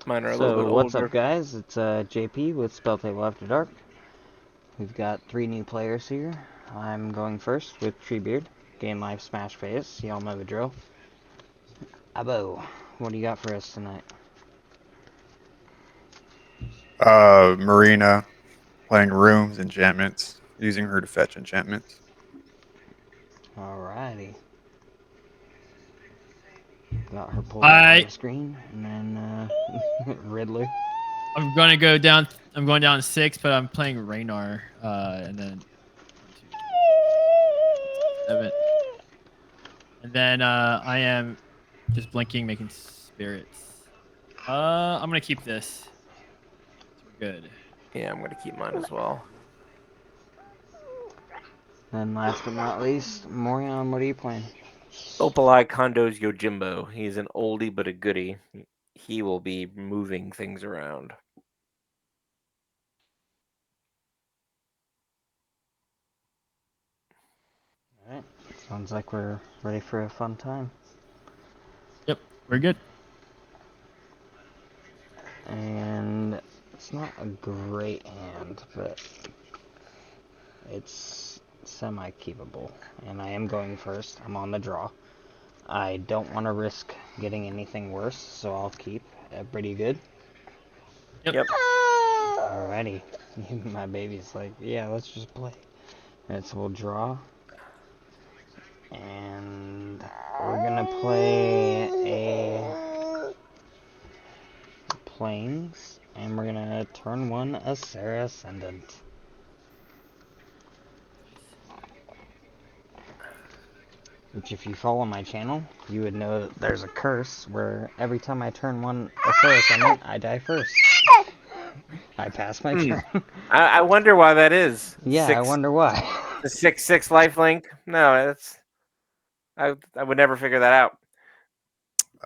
Mine are a little So bit what's older. up, guys? It's JP with Spelltable After Dark. We've got 3 new players here. I'm going first with Treebeard. Game Life Smash Face. Y'all know the drill. Abo, what do you got for us tonight? Marina playing rooms, enchantments, using her to fetch enchantments. Alrighty. Got her pulled up on the screen, and then Riddler. I'm gonna go down. I'm going down 6, but I'm playing XRidd1er, and then 1, 2, 7, and then I am just blinking, making spirits. I'm gonna keep this. We're good. Yeah, I'm gonna keep mine as well. And last but not least, Morion, what are you playing? Opalai Kondo's Yojimbo. He's an oldie but a goodie. He will be moving things around. Alright, sounds like we're ready for a fun time. Yep, we're good. And it's not a great hand, but it's semi-keepable. And I am going first. I'm on the draw. I don't want to risk getting anything worse, so I'll keep. Pretty good. Yep. Alrighty. My baby's like, yeah, let's just play. Alright, so we'll draw. And we're gonna play a Plains, and we're gonna turn 1 a Sarah Ascendant. Which, if you follow my channel, you would know that there's a curse where every time I turn 1 a Sarah Ascendant, I die first. I pass my turn. I wonder why that is. Yeah, I wonder why. The 6/6 lifelink. No, that's I would never figure that out.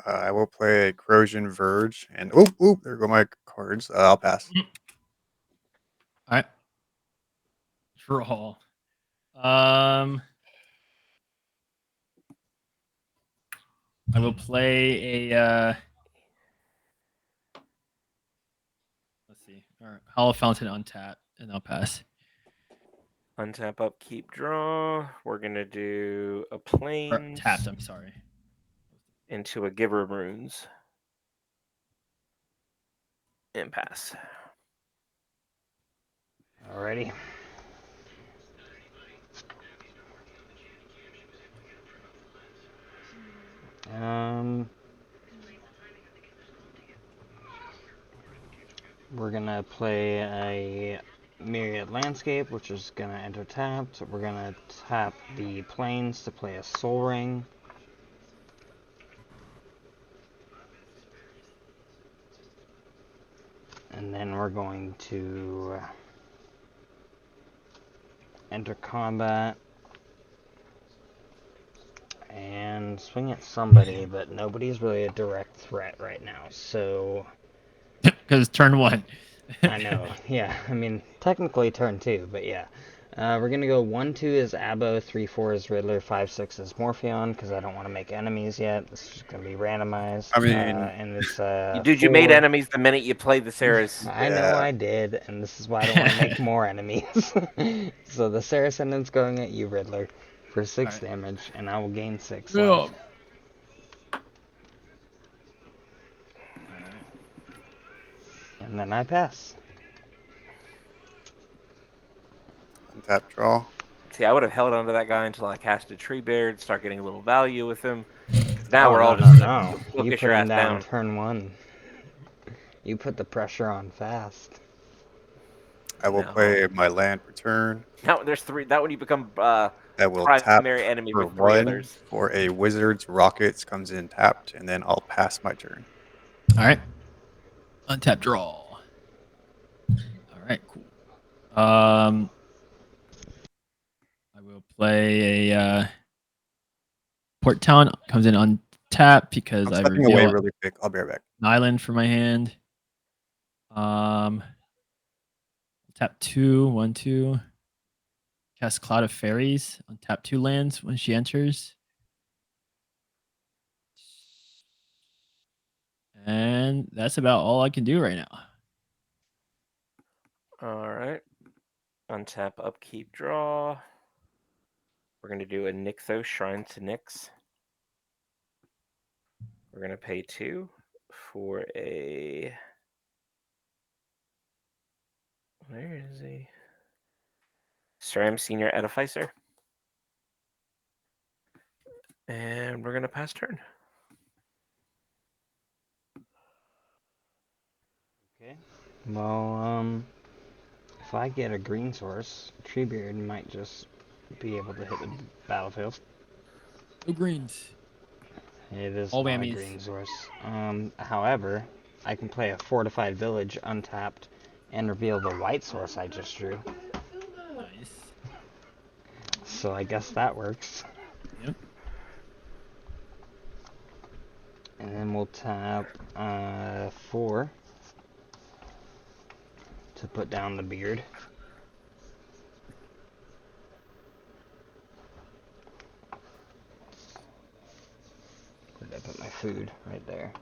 I will play a Corrosion Verge, and there go my cards. I'll pass. All right. Draw. I will play a. Let's see. All right. Hollow Fountain untap, and I'll pass. Untap, upkeep, draw. We're gonna do a Plains. Tapped. I'm sorry. Into a Giver of Runes. And pass. Alrighty. We're gonna play a Myriad Landscape, which is gonna enter tapped. We're gonna tap the Plains to play a Soul Ring. And then we're going to enter combat and swing at somebody, but nobody's really a direct threat right now, so... Because turn 1. I know, yeah. I mean, technically turn 2, but yeah. We're going to go 1-2 is Abo, 3-4 is Riddler, 5-6 is Morphion, because I don't want to make enemies yet. This is just going to be randomized. I mean... and it's, Dude, you made enemies the minute you played the Sarah's. I know I did, and this is why I don't want to make more enemies. So the Sarah Ascendant's going at you, Riddler, for 6 damage, and I will gain 6 life. And then I pass. Untap, draw. See, I would have held onto that guy until I casted Treebeard, start getting a little value with him. Now we're all just no. You put your him ass down down. turn 1. You put the pressure on fast. I will play my land per turn. Now there's 3. That when you become I will primary tap enemy for with 3 1 others. for a Wizard's Rockets comes in tapped, and then I'll pass my turn. All right. Untap, draw. All right, cool. I will play a Port Town. Comes in untap because I'm I stepping away reveal really quick. I'll be right back. an island for my hand. Tap 2, 1, 2. Cast Cloud of Fairies on tap 2 lands when she enters. And And that's about all I can do right now. All right. Untap, upkeep, draw. We're going to do a Nixos, Shrine to Nyx. We're going to pay 2 for a... Where is he? Stram Senior Edificer. And we're going to pass turn. Okay. Well, if I get a green source, Treebeard might just be able to hit the battlefield. No greens. It is All not a whammies. green source. However, I can play a fortified village untapped and reveal the white source I just drew. Nice. So I guess that works. Yep. And then we'll tap 4 to put down the beard. Where did I put my food? Right there.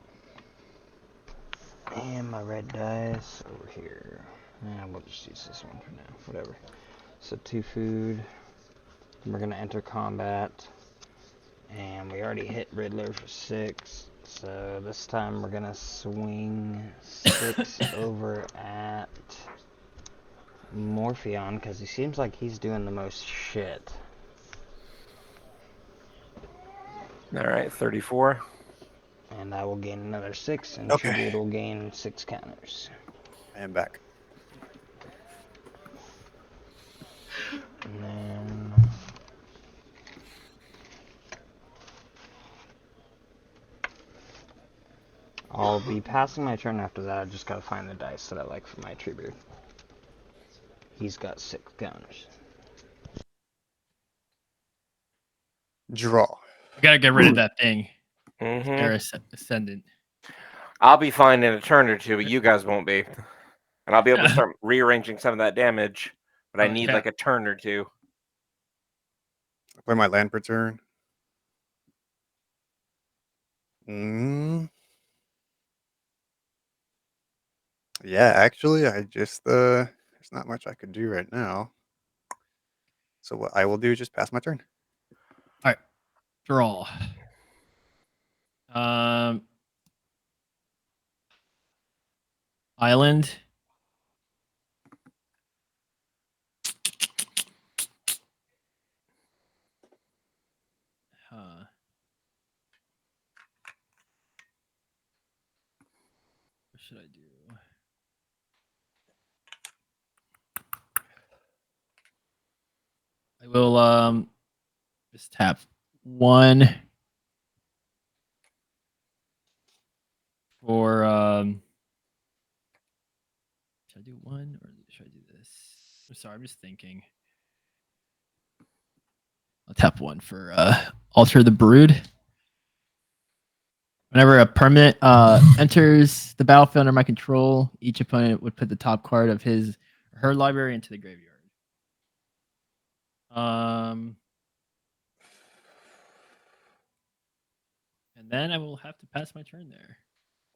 And my red dice over here. And we'll just use this one for now. Whatever. So 2 food. We're gonna enter combat. And we already hit Riddler for 6. So this time we're gonna swing 6 over at MorhionG because he seems like he's doing the most shit. All right, 34. And I will gain another 6, and Okay. Tribute will gain 6 counters. I am back. And then I'll be passing my turn after that. I just gotta find the dice that I like for my Treebeard. He's got 6 counters. Draw. We gotta get rid of that thing. Mm-hmm. Air Ascendant. I'll be fine in a turn or two, but you guys won't be. And I'll be able to start rearranging some of that damage, but I need Yeah. like a turn or two. I play my land per turn. Mm. Yeah, actually, I just there's not much I could do right now. So what I will do is just pass my turn. All right. Draw. Island. What should I do? I will just tap 1 for should I do 1 or should I do this? I'm sorry, I'm just thinking. I'll tap 1 for Alter the Brood. Whenever a permanent enters the battlefield under my control, each opponent would put the top card of his or her library into the graveyard. And then I will have to pass my turn there.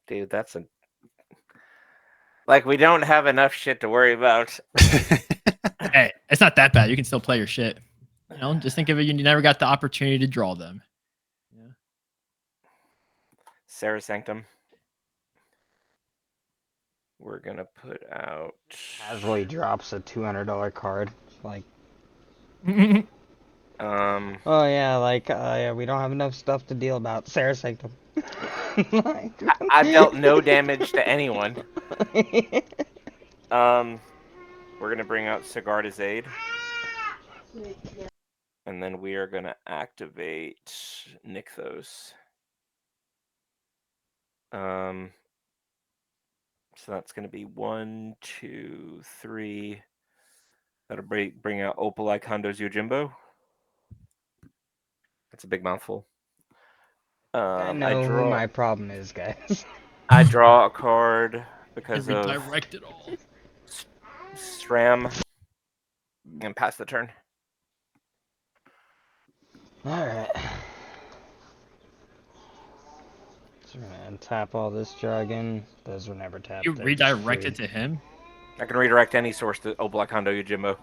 Dude, that's a... Like, we don't have enough shit to worry about. Hey, it's not that bad. You can still play your shit. You know, just think of it. You never got the opportunity to draw them. Yeah. Sarah Sanctum. We're gonna put out... Casually drops a $200 card. Like, oh yeah, like, yeah, we don't have enough stuff to deal about. Sarah Sanctum. I've dealt no damage to anyone. We're gonna bring out Sigarda's Aid. And then we are gonna activate Nixos. So that's gonna be 1, 2, 3. That'll bring out Opal Icondo's Yojimbo. That's a big mouthful. I know who my problem is, guys. I draw a card because of redirect it all. Stram and pass the turn. Alright. So we're gonna untap all this jargon. Those were never tapped. You they're just redirect free. it to him. I can redirect any source to Black Hondo Yojimbo.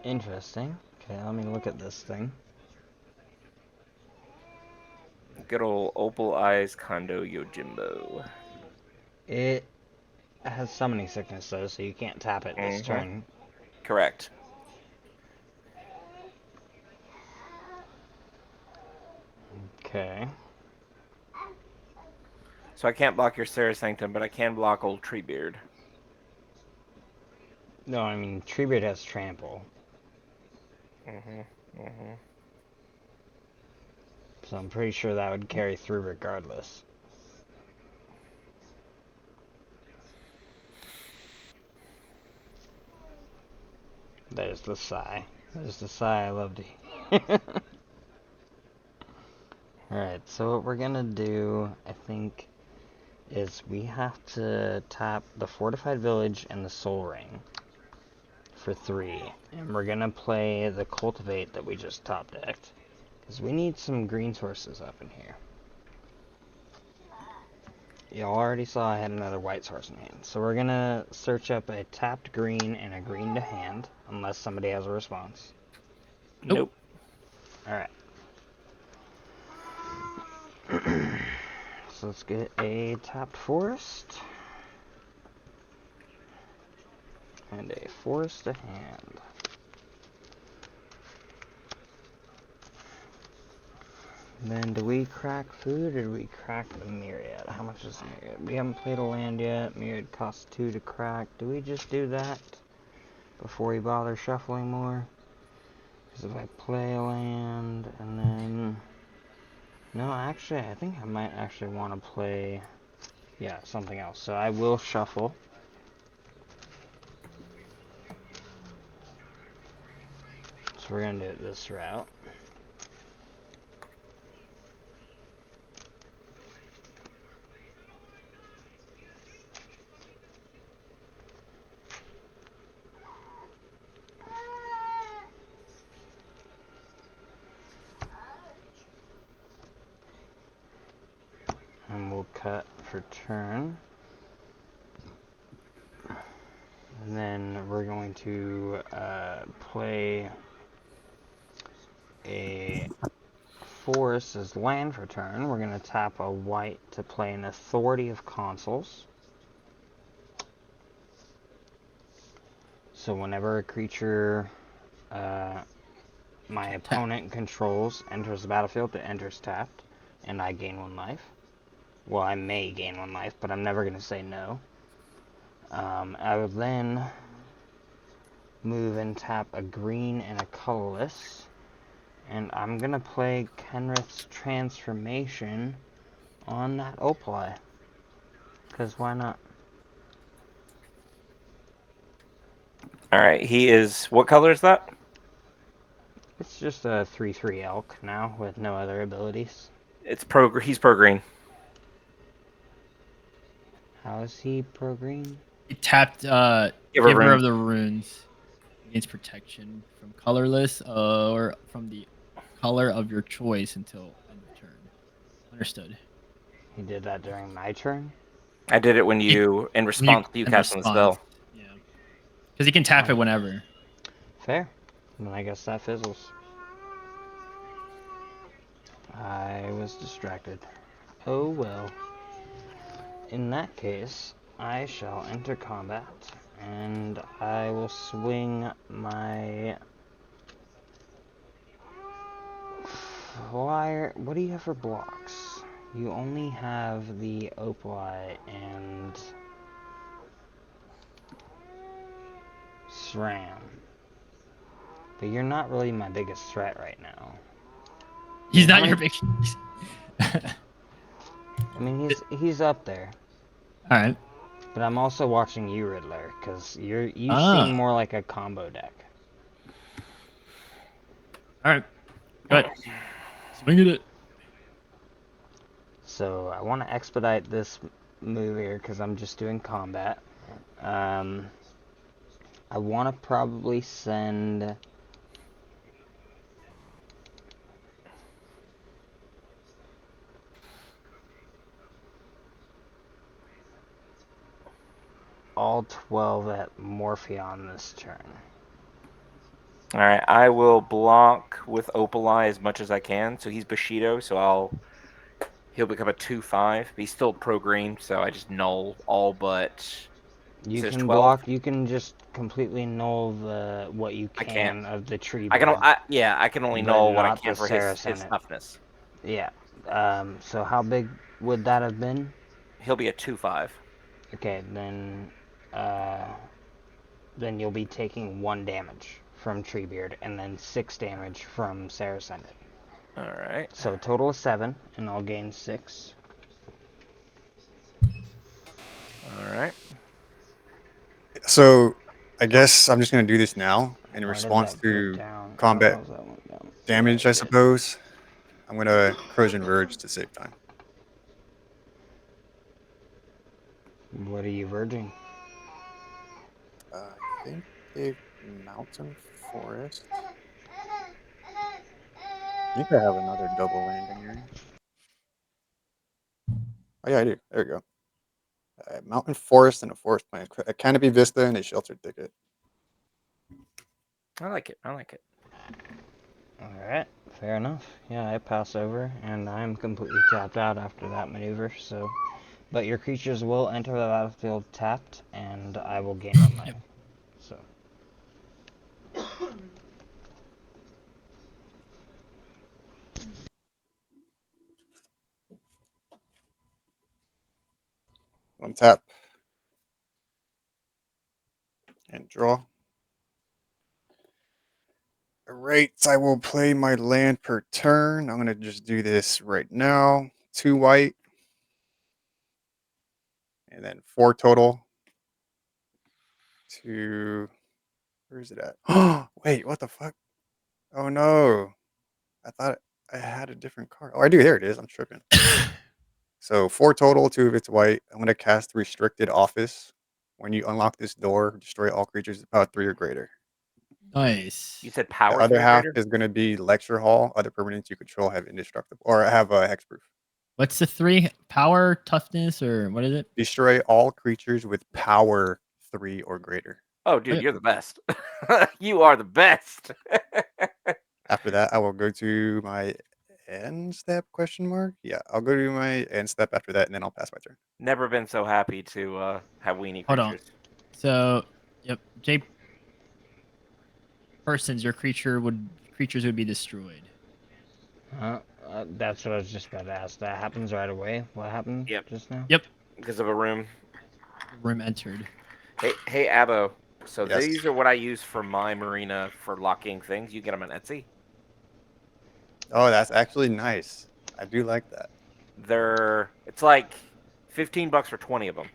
Interesting. Okay, let me look at this thing. Good old Opal Eyes Kondo Yojimbo. It has summoning sickness though, so you can't tap it this turn. Correct. Okay. So I can't block your Sarah Sanctum, but I can block old Treebeard. No, I mean Treebeard has trample. So I'm pretty sure that would carry through regardless. There's the sigh. There's the sigh I love to hear. Alright, so what we're gonna do, I think, is we have to tap the Fortified Village and the Soul Ring for 3. And we're gonna play the Cultivate that we just top decked. Because we need some green sources up in here. Y'all already saw I had another white source in hand. So we're gonna search up a tapped green and a green to hand, unless somebody has a response. Nope. Alright. So let's get a tapped forest. And a forest to hand. Then do we crack food or do we crack the Myriad? How much is Myriad? We haven't played a land yet. Myriad costs 2 to crack. Do we just do that before we bother shuffling more? Because if I play a land and then... No, actually, I think I might actually want to play... Yeah, something else. So I will shuffle. So we're going to do it this route. And we'll cut for turn. And then we're going to play a forest as land for turn. We're going to tap a white to play an Authority of Consuls. So whenever a creature my opponent controls enters the battlefield, it enters tapped, and I gain 1 life. Well, I may gain 1 life, but I'm never going to say no. I will then move and tap a green and a colorless. And I'm going to play Kenrith's Transformation on that Opal. Because why not? Alright, he is... What color is that? It's just a 3/3 elk now with no other abilities. He's pro green. How is he pro green? He tapped Giver Giver Rune. of the Runes against protection from colorless or from the color of your choice until end of turn. Understood. He did that during my turn? I did it when you, in response to you in casting the response, spell. Yeah. Because he can tap Oh. it whenever. Fair. Then I guess that fizzles. I was distracted. Oh well. In that case, I shall enter combat, and I will swing my flyer. What do you have for blocks? You only have the Opal and SRAM. But you're not really my biggest threat right now. He's How not your many- big. I mean, he's up there. All right. But I'm also watching you, Riddler, because you Ah. seem more like a combo deck. All right. Good. Swing it. So I want to expedite this move here because I'm just doing combat. I want to probably send... all 12 at MorhionG this turn. All right, I will block with Opali as much as I can. So he's Bushido, so he'll become a 2/5. He's still pro green, so I just null all but. You Says can 12. block. You can just completely null what you I can't. can of the tree. I can. Beard, I can only but null what I not can the for his Saracen. toughness. Yeah. So how big would that have been? He'll be a 2/5. Okay, then you'll be taking 1 damage from Treebeard and then 6 damage from Saracen. All right. So a total of 7, and I'll gain 6. All right. So I guess I'm just gonna do this now in Why did response that go to down? combat Oh, that went down. damage, Yeah, I it did. suppose. I'm gonna Corrosion Verge to save time. What are you verging? I think a mountain forest. I think I have another double landing area. Oh yeah, I do. There we go. Mountain forest and a forest plant. A canopy vista and a sheltered thicket. I like it. I like it. Alright, fair enough. Yeah, I pass over, and I'm completely tapped out after that maneuver, so... But your creatures will enter the battlefield tapped, and I will gain 1 life. So... Untap. And draw. Alright, I will play my land per turn. I'm gonna just do this right now. 2 white. And then 4 total. Where is it at? Oh, wait, what the fuck? Oh no. I thought I had a different card. Oh, I do. There it is. I'm tripping. So 4 total, 2 of it's white. I'm gonna cast Restricted Office. When you unlock this door, destroy all creatures of power 3 or greater. Nice. You said The power other 3 or half greater? is gonna be Lecture Hall. Other permanents you control have indestructible or have a hexproof. What's the 3? Power, toughness, or what is it? Destroy all creatures with power 3 or greater. Oh, dude, Okay. you're the best. You are the best. After that, I will go to my end step question mark. Yeah, I'll go to my end step after that, and then I'll pass my turn. Never been so happy to have weenie Hold on. creatures. So, yep, J. Persons, your creatures would be destroyed. that's what I was just about to ask. That happens right away? What happened Yep. just now? Yep. Because of a room. Room entered. Hey, Abo. So Yes. these are what I use for my marina for locking things. You get them on Etsy. Oh, that's actually nice. I do like that. It's like $15 for 20 of them.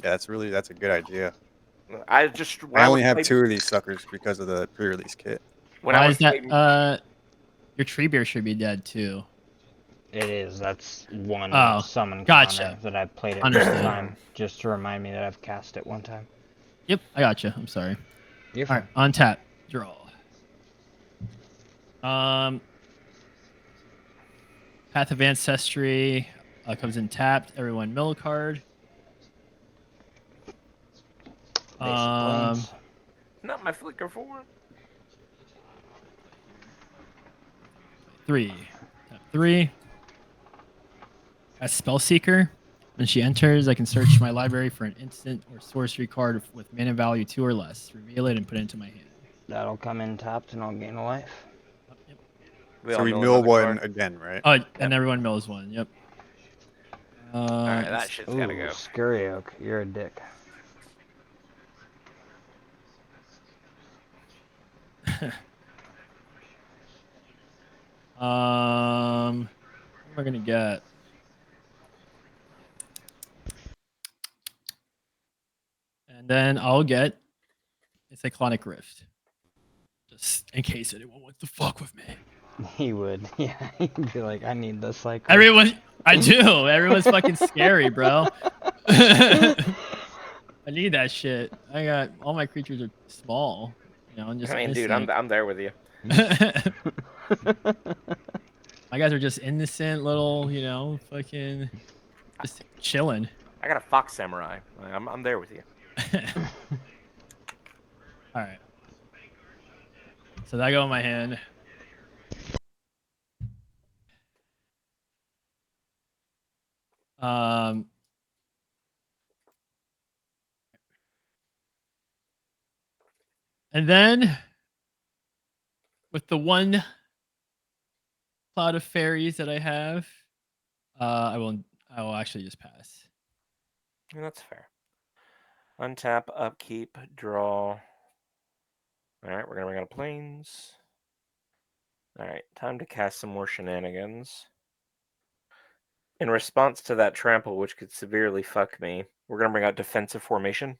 Yeah, that's a good idea. I just I only have 2 of these suckers because of the pre-release kit. Why is that? Your tree bear should be dead too. It is. That's one summon gotcha. counter that I played it Understood. one time, just to remind me that I've cast it one time. Yep, I gotcha. I'm sorry. You're All fine. right, untap, draw. Path of Ancestry comes in tapped. Everyone mill a card. Plains. Not my flicker form. 3. Tap 3. As Spellseeker. When she enters, I can search my library for an instant or sorcery card with mana value 2 or less. Reveal it and put it into my hand. That'll come in tapped and I'll gain a life. Yep. So we mill one again, right? Oh, and everyone mills one. Yep. Alright, that shit's gotta go. Scurry Oak, you're a dick. What am I gonna get? And then I'll get a Cyclonic Rift. Just in case anyone wants to fuck with me. He would. Yeah, he'd be like, I need this cycle. Everyone, I do. Everyone's fucking scary, bro. I need that shit. I got all my creatures are small, and just I mean, dude, I'm there with you. innocent. My guys are just innocent little, fucking just chilling. I got a fox samurai. Like, I'm there with you. All right. So that go in my hand. Um, and then with the one cloud of fairies that I have, I will actually just pass. Yeah, that's fair. Untap, upkeep, draw. All right, we're gonna bring out planes. All right, time to cast some more shenanigans. In response to that trample, which could severely fuck me, we're gonna bring out defensive formation.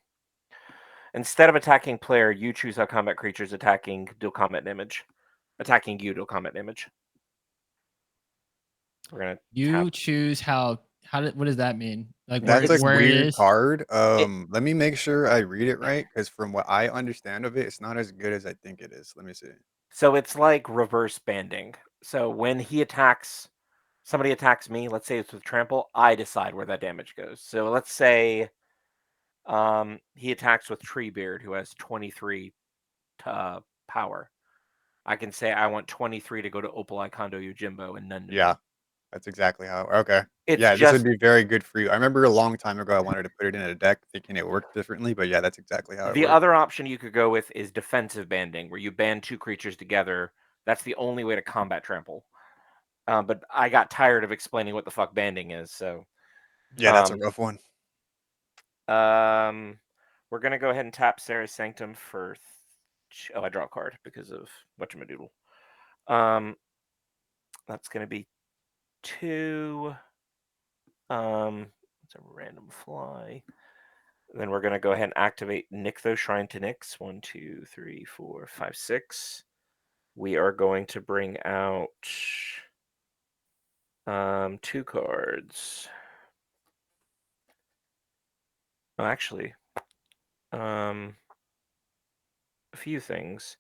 Instead of attacking player, you choose how combat creatures attacking deal combat damage. Attacking you deal combat damage. We're gonna You tap. choose what does that mean? Like That's a where it weird is? card. It, Let me make sure I read it right, because from what I understand of it, it's not as good as I think it is. Let me see. so it's like reverse banding. So when somebody attacks me, let's say it's with trample, I decide where that damage goes. So let's say he attacks with Treebeard, who has 23 power. I can say I want 23 to go to Opal Kondo Yojimbo and none to Yeah, me. that's exactly how. Okay. It's Yeah, this would just be very good for you. I remember a long time ago I wanted to put it in a deck thinking it worked differently, but yeah, that's exactly how it the works. other option you could go with is defensive banding, where you band two creatures together. That's the only way to combat trample. But I got tired of explaining what the fuck banding is, so Yeah, that's a rough one. we're gonna go ahead and tap Sarah's Sanctum for. Oh, I draw a card because of whatchamadoodle. That's gonna be 2. It's a random fly. Then we're gonna go ahead and activate Nykthos Shrine to Nyx. 1, 2, 3, 4, 5, 6. We are going to bring out 2 cards. Oh, actually, a few things.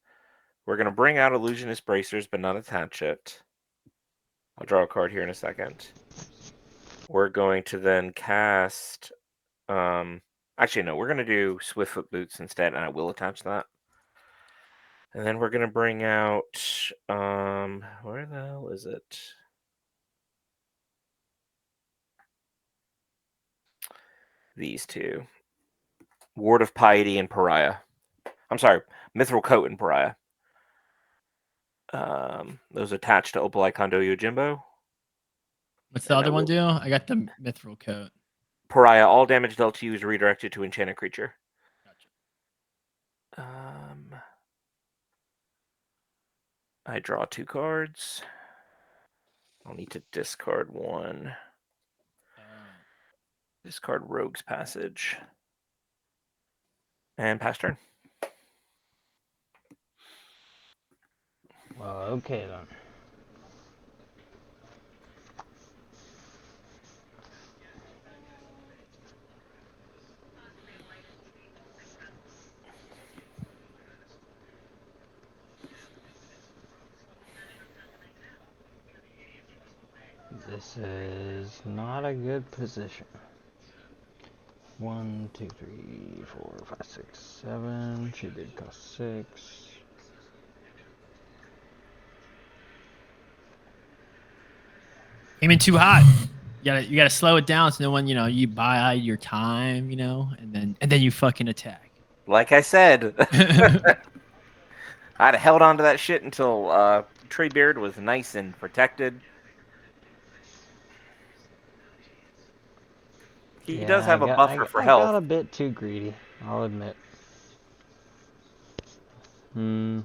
We're going to bring out Illusionist Bracers, but not attach it. I'll draw a card here in a second. We're going to then cast... actually, no, we're going to do Swiftfoot Boots instead, and I will attach that. And then we're going to bring out... where the hell is it? These two. Ward of Piety and Pariah. I'm sorry, Mithril Coat and Pariah. Those attached to Opal Kondo Yojimbo. What's the other one do? I got the mithril coat. Pariah, all damage dealt to you is redirected to enchanted creature. Gotcha. I draw 2 cards. I'll need to discard 1. Discard Rogue's Passage. And pass turn. Well, okay then. This is not a good position. 1, 2, 3, 4, 5, 6, 7. She did cost 6. Came in too hot. You gotta slow it down so no one, you buy your time, and then you fucking attack. Like I said, I'd held on to that shit until Treebeard was nice and protected. He does have a buffer for I health. got a bit too greedy, I'll admit. Because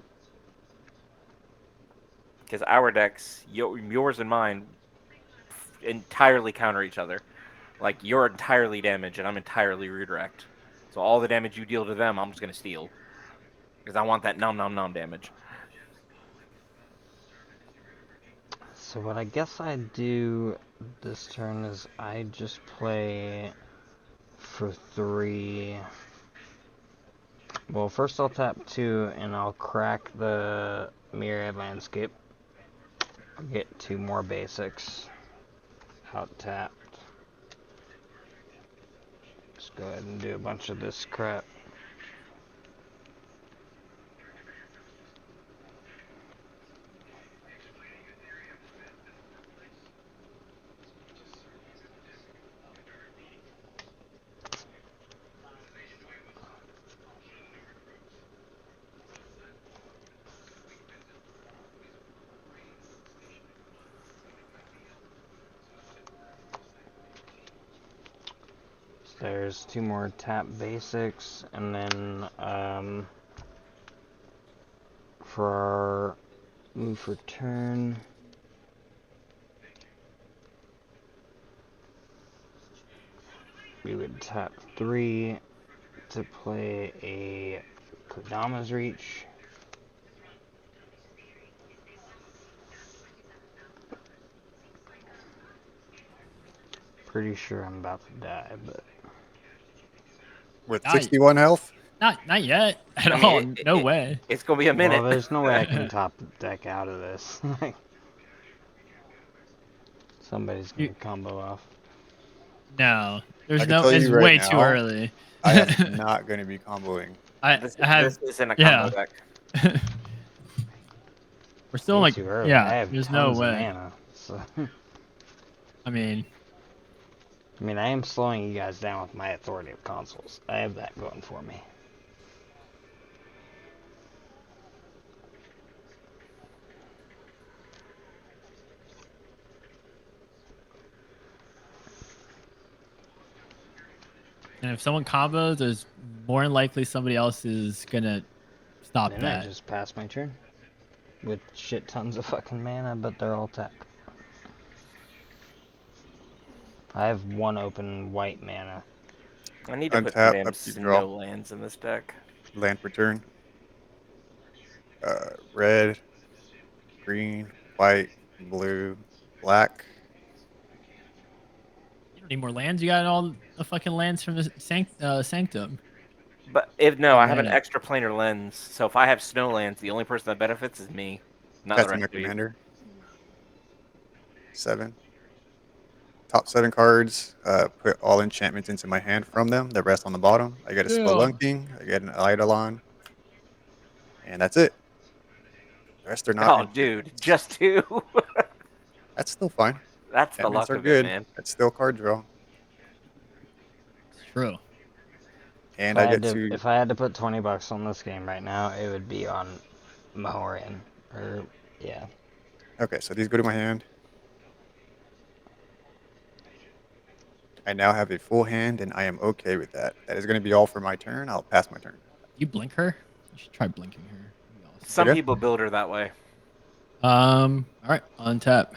our decks, yours and mine, entirely counter each other. Like, you're entirely damage and I'm entirely redirect. So all the damage you deal to them, I'm just going to steal. Because I want that nom nom nom damage. So what I guess I do this turn is I just play for 3 Well, first I'll tap 2 and I'll crack the Myriad Landscape. I'll get 2 more basics. Out tapped. Just go ahead and do a bunch of this crap. There's 2 more tap basics, and then for our move for turn, we would tap 3 to play a Kodama's Reach. Pretty sure I'm about to die, but With Not, 61 health? not yet at I mean, all. No way. It's gonna be a minute. well, there's no way I can top deck out of this. Somebody's gonna combo off. No, I there's can no. tell It's you right way too now, early. I am not going to be comboing. This I have. isn't a combo Yeah. deck. We're still Way like. too early. Yeah. I have There's tons no of way. mana. So I mean, I am slowing you guys down with my authority of consoles. I have that going for me. and if someone combos, there's more than likely somebody else is gonna stop Then I that. just pass my turn with shit tons of fucking mana, but they're all tap. I have 1 open white mana. I need to put some Untap, damn upkeep, draw. snow lands in this deck. Land per turn. Red, green, white, blue, black. You don't need more lands. You got all the fucking lands from the sanctum. But if no, Oh, I have an man. extra planar lens. So if I have snow lands, the only person that benefits is me, not That's the my rest of you. commander. 7. Top 7 cards. Put all enchantments into my hand from them. The rest on the bottom. I get a Spelunking. I get an Eidolon. And that's it. The rest are not. Oh, dude, just 2. That's still fine. That's the Enchantments luck are of good. it, man. That's still card draw. It's true. And I get to. If I had to put $20 on this game right now, it would be on MorhionG. Or yeah. Okay, so these go to my hand. I now have a full hand, and I am okay with that. That is going to be all for my turn. I'll pass my turn. You blink her? You should try blinking her. That'd be awesome. Some Okay. people build her that way. All right, untap.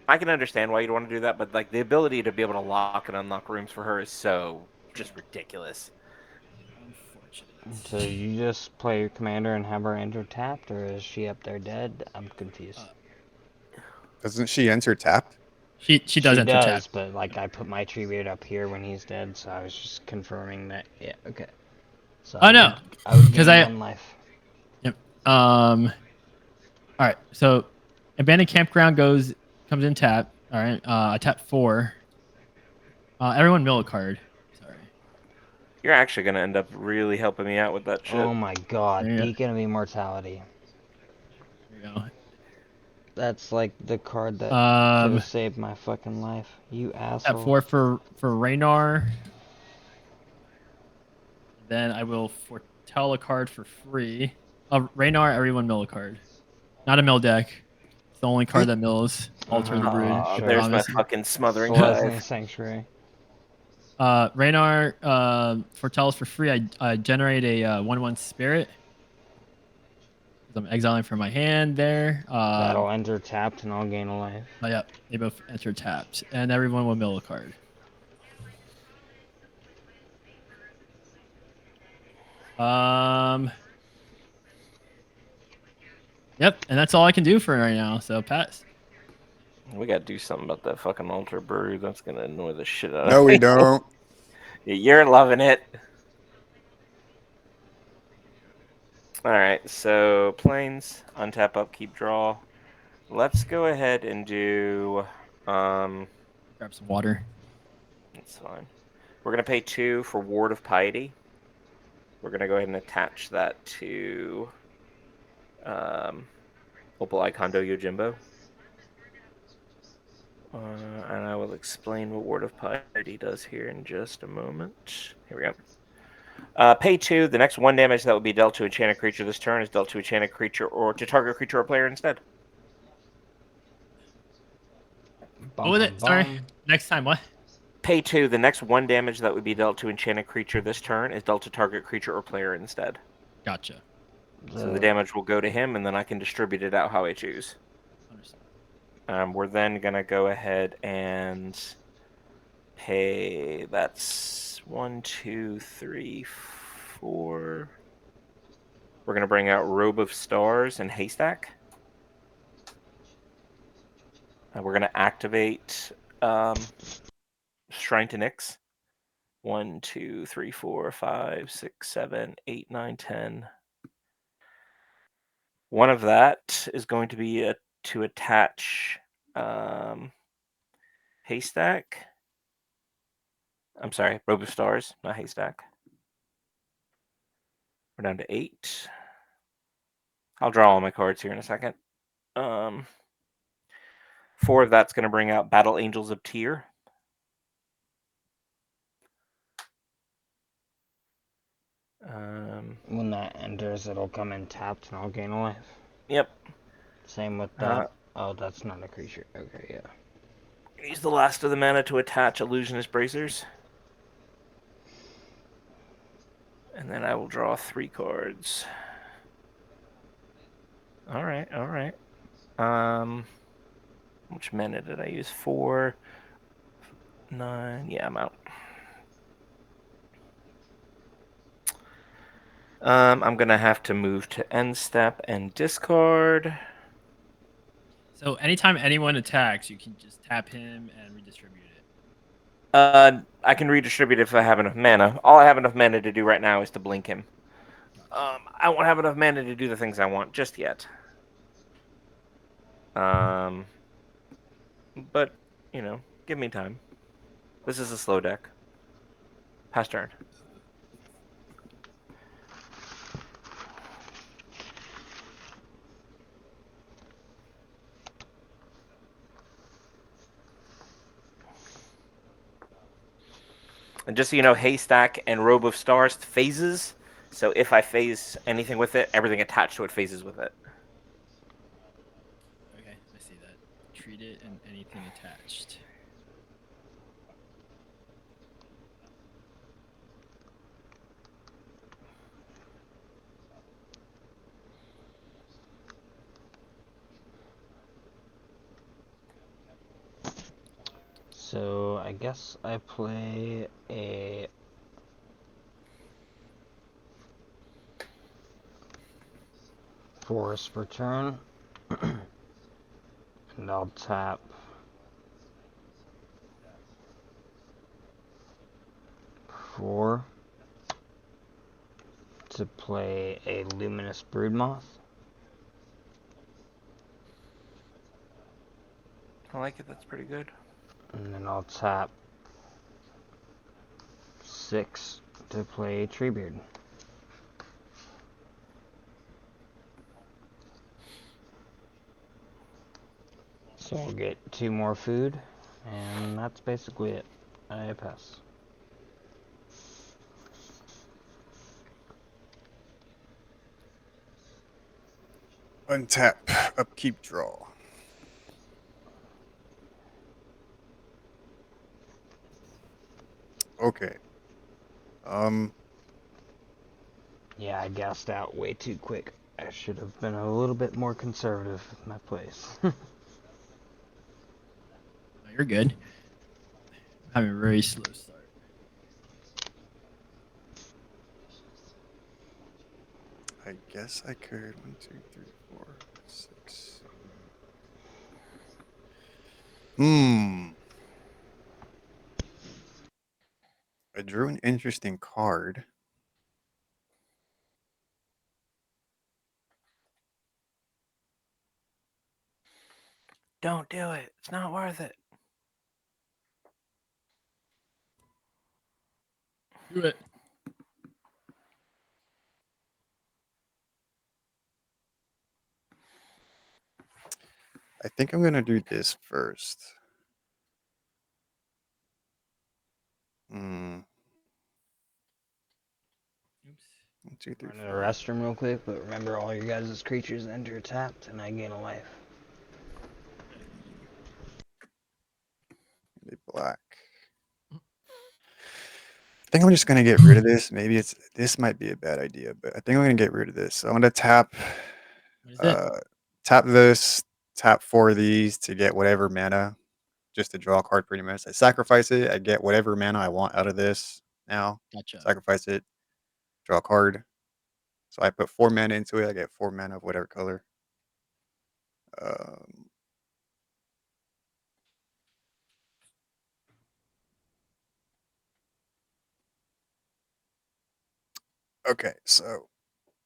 I can understand why you'd want to do that, but like the ability to be able to lock and unlock rooms for her is so just ridiculous. Unfortunate. So you just play your commander and have her enter tapped, or is she up there dead? I'm confused. Doesn't she enter tapped? She does enter tap. but like I put my Treebeard up here when he's dead, so I was just confirming that. Yeah, okay. So Oh, no. I would 'Cause gain I- 1 life. Yep. All right. So, abandoned campground comes in tap. All right. I tap 4. Everyone mill a card. Sorry. You're actually gonna end up really helping me out with that shit. Oh my god, Yeah. Beacon of Immortality. There you go. That's like the card that could Um, have saved my fucking life. You tap asshole. 4 for Raynar. Then I will foretell a card for free. Raynar, everyone mill a card. Not a mill deck. It's the only card that mills. Alter the Brood. Aw, Sure. there's my Promise. fucking smothering Celestia hive. Sanctuary. Raynar, foretells for free. I generate a 1/1 spirit. I'm exiling from my hand there. That'll enter tapped and I'll gain a life. Oh, yeah, they both enter tapped, and everyone will mill a card. Yep, and that's all I can do for right now. So pass. We gotta do something about that fucking altar brood. That's gonna annoy the shit out of No, me. we don't. You're loving it. All right, so planes, untap, upkeep, draw. Let's go ahead and do. Grab some water. That's fine. We're gonna pay 2 for Ward of Piety. We're gonna go ahead and attach that to Opal Ikondo Yojimbo. And I will explain what Ward of Piety does here in just a moment. Here we go. Pay 2. The next 1 damage that will be dealt to a enchanted creature this turn is dealt to a enchanted creature or to target creature or player instead. What was it? Sorry. Next time, what? Pay 2. The next 1 damage that would be dealt to enchanted creature this turn is dealt to target creature or player instead. Gotcha. So the damage will go to him, and then I can distribute it out how I choose. Understood. We're then going to go ahead and pay. That's 1, 2, 3, 4. We're going to bring out Robe of Stars and Haystack. We're going to activate Shrine to Nyx. 1, 2, 3, 4, 5, 6, 7, 8, 9, 10. One of that is going to be to attach Haystack. I'm sorry, Robe of Stars, not Haystack. We're down to 8. I'll draw all my cards here in a second. 4 of that's going to bring out Battle Angels of Tyr. When that enters, it'll come in tapped and I'll gain a life. Yep. Same with that. Oh, that's not a creature. Okay, yeah. Use the last of the mana to attach Illusionist Bracers. And then I will draw 3 cards. All right, all right. Which mana did I use? 4, 9. Yeah, I'm out. I'm gonna have to move to end step and discard. So anytime anyone attacks, you can just tap him and redistribute it. I can redistribute if I have enough mana. All I have enough mana to do right now is to blink him. I won't have enough mana to do the things I want just yet. But you know, give me time. This is a slow deck. Pass turn. And just so you know, Haystack and Robe of Stars phases. So if I phase anything with it, everything attached to it phases with it. Okay, I see that. Treat it and anything attached. So I guess I play a forest for turn, and I'll tap 4 to play a Luminous Broodmoth. I like it. That's pretty good. And then I'll tap 6 to play Treebeard. So I'll get 2 more food, and that's basically it. I pass. Untap, upkeep, draw. Okay. Yeah, I gassed out way too quick. I should have been a little bit more conservative with my plays. No, you're good. I'm having a very slow start. I guess I could. 1, 2, 3, 4, 6. I drew an interesting card. Don't do it. It's not worth it. Do it. I think I'm gonna do this first. Hmm. Oops. 1, 2, 3, Run to the 4. restroom real quick, but remember all your guys' creatures enter tapped, and I gain a life. Be black. I think I'm just gonna get rid of this. Maybe this might be a bad idea, but I think I'm gonna get rid of this. So I'm gonna tap What is it? tap this, tap 4 of these to get whatever mana, just to draw a card pretty much. I sacrifice it, I get whatever mana I want out of this now. Gotcha. Sacrifice it, draw a card. So I put 4 mana into it, I get 4 mana of whatever color. Um, okay, so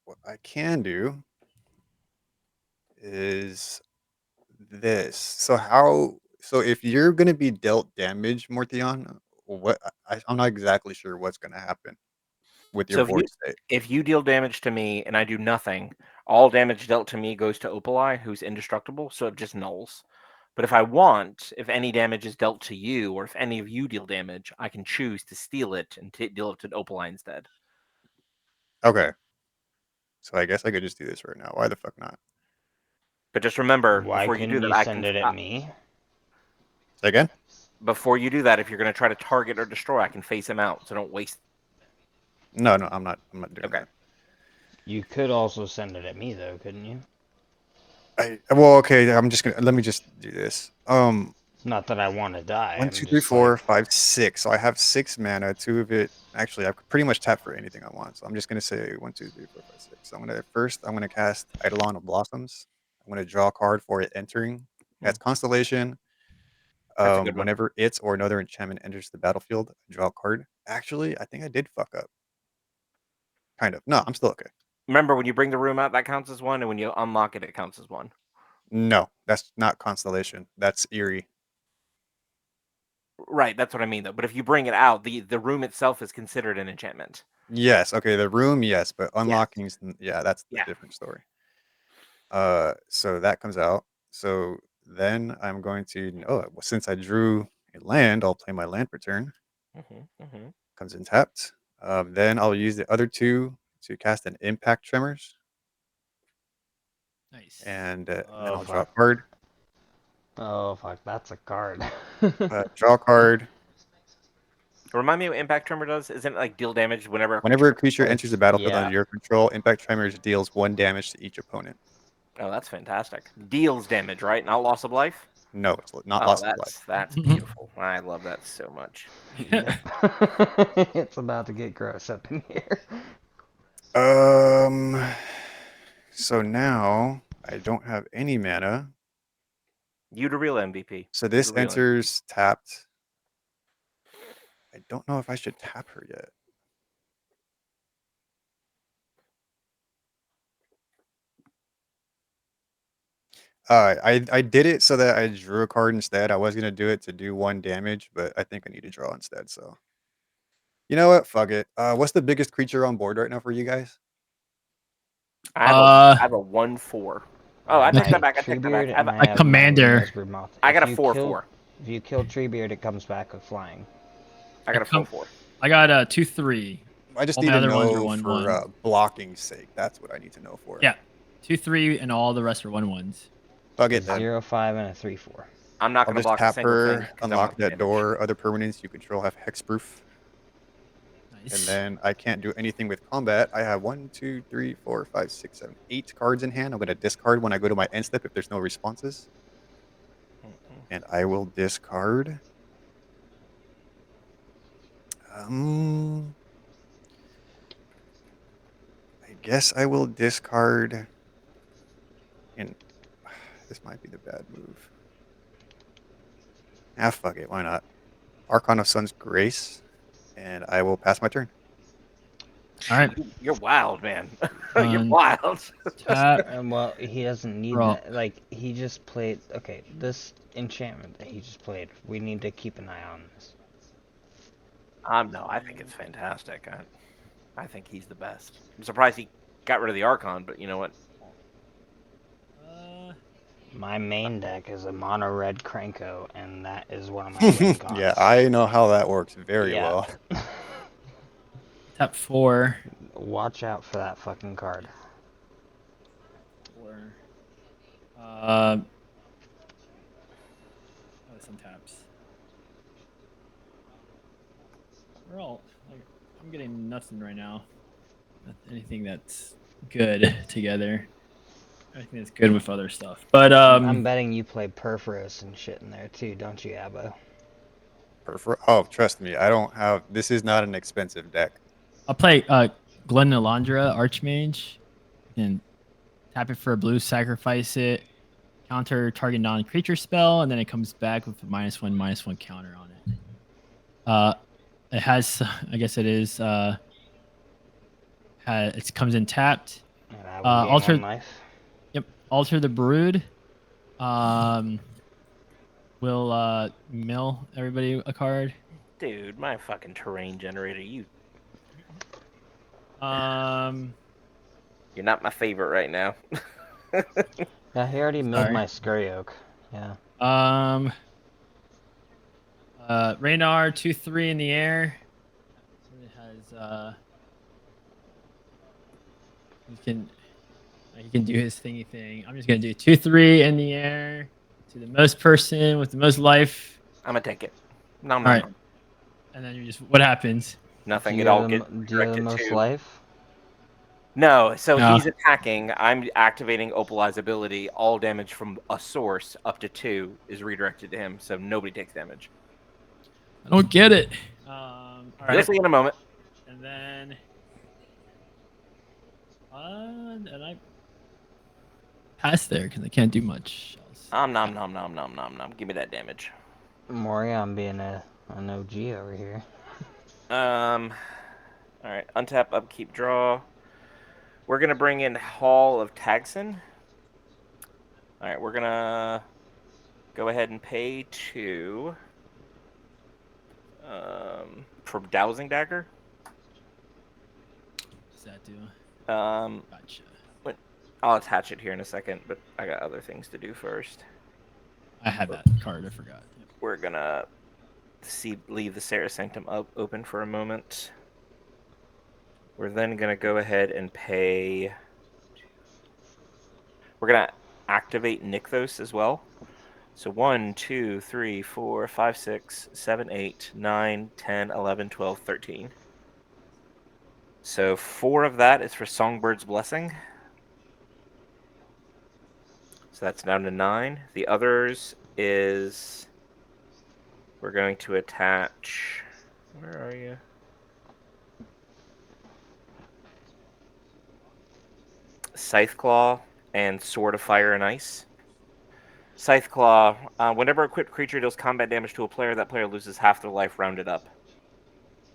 what I can do is this. So if you're gonna be dealt damage, Morthion, I'm not exactly sure what's gonna happen with your So board state. if you deal damage to me and I do nothing, all damage dealt to me goes to Opalai, who's indestructible, so it just nulls. But if any damage is dealt to you, or if any of you deal damage, I can choose to steal it and deal it to Opalai instead. Okay. So I guess I could just do this right now. Why the fuck not? But just remember, Why before you do couldn't that, you send it at me? Say again? before you do that, if you're going to try to target or destroy, I can face him out, so don't waste. No, I'm not doing Okay. that. You could also send it at me, though, couldn't you? Well, okay, let me just do this. It's not that I want to die. 1, I'm 2, 3, just like, 4, 5, 6. So I have 6 mana. 2 of it, actually, I could pretty much tap for anything I want. So I'm just gonna say 1, 2, 3, 4, 5, 6. So I'm gonna cast Eidolon of Blossoms. I'm gonna draw a card for it entering. That's Constellation. That's a good one. Whenever it or another enchantment enters the battlefield, draw a card. Actually, I think I did fuck up. Kind of. No, I'm still okay. Remember, when you bring the room out, that counts as 1, and when you unlock it, it counts as 1. No, that's not Constellation. That's Eerie. Right, that's what I mean, though. But if you bring it out, the room itself is considered an enchantment. Yes, okay, the room, yes, but unlocking's yeah, that's the Yeah. different story. So that comes out. So then I'm going to since I drew a land, I'll play my land per turn. Comes in tapped. Then I'll use the other 2 to cast an impact tremors. Nice. And then oh, I'll draw a fuck. card. Oh, fuck, that's a card. Draw a card. Remind me what Impact Tremor does? Isn't it like deal damage whenever Whenever a creature creature enters the battlefield yeah. under your control, impact tremors deals 1 damage to each opponent. Oh, that's fantastic. Deals damage, right? Not loss of life? No, it's not Oh, loss of life. that's beautiful. I love that so much. Yep. It's about to get gross up in here. So now I don't have any mana. You the real MVP. So this The real enters tapped. I don't know if I should tap her yet. I did it so that I drew a card instead. I was gonna do it to do 1 damage, but I think I need to draw instead. So you know what? Fuck it. What's the biggest creature on board right now for you guys? I have a 1/4. Oh, I take that back. I take that back. Treebeard, and I A have commander. my Esper Moth. I got a If you 4/4. If you kill Treebeard, it comes back with flying. I got a 4/4. I got a 2/3. I just All need my to other ones are know 1/1. for blocking's sake. That's what I need to know for. Yeah, 2/3, and all the rest are 1/1s. Fuck A it then. 0/5 and a 3/4. I'm not I'll going to just block a tap single thing her, 'cause I unlock want that damage. door. Other permanents you control have hexproof. Nice. And then I can't do anything with combat. I have 1, 2, 3, 4, 5, 6, 7, 8 cards in hand. I'm going to discard when I go to my end step if there's no responses. And I will discard. I guess I will discard. And this might be the bad move. Ah, fuck it. Why not? Archon of Sun's Grace. And I will pass my turn. All right. You're wild, man. You're Um, wild. Tap. Well, he doesn't need Roll. that. Like, he just played. Okay, this enchantment that he just played, we need to keep an eye on this. No, I think it's fantastic. I think he's the best. I'm surprised he got rid of the Archon, but you know what? My main deck is a mono red Cranko, and that is one of my win cons. Yeah, I know how that works very Yeah. well. Tap 4. Watch out for that fucking card. 4. Some taps. We're all. Like, I'm getting nothing right now. Not anything that's good together. Everything that's good with other stuff. But I'm betting you play Perforos and shit in there too, don't you, Abbo? Oh, trust me, I don't have. This is not an expensive deck. I'll play Glen Elandra, Archmage. And tap it for a blue, sacrifice it, counter target non-creature spell, and then it comes back with a -1/-1 counter on it. It has, I guess it is, it comes in tapped. And I will gain Alter, one life. yep, alter the brood. Will mill everybody a card. Dude, my fucking terrain generator. You're not my favorite right now. Yeah, he already milled Sorry. my Scurry Oak. Yeah. Raynar 2/3 in the air. It has he can do his thingy thing. I'm just gonna do 2/3 in the air to the most person with the most life. I'm gonna take it. No, All right. And then you just what happens? Nothing. Do It you all have gets the, do you have the directed most to. life? No, so No. he's attacking. I'm activating Opalize ability. All damage from a source up to 2 is redirected to him, so nobody takes damage. I don't get it. All You'll right. see in a moment. And then and I pass there because I can't do much else. Nom. Give me that damage. Morion being an OG over here. All right. Untap, upkeep, draw. We're gonna bring in Hall of Tagson. All right, we're gonna go ahead and pay 2 for Dowsing Dagger. What's that do? Gotcha. But I'll attach it here in a second, but I got other things to do first. I had that card. I forgot. Yep. We're gonna leave the Sarah Sanctum open for a moment. We're then gonna go ahead and pay. We're gonna activate Nykthos as well. So 1, 2, 3, 4, 5, 6, 7, 8, 9, 10, 11, 12, 13. So 4 of that is for Songbird's Blessing. So that's down to 9. The others is we're going to attach. Where are you? Scytheclaw and Sword of Fire and Ice. Scytheclaw, whenever equipped creature deals combat damage to a player, that player loses half their life rounded up.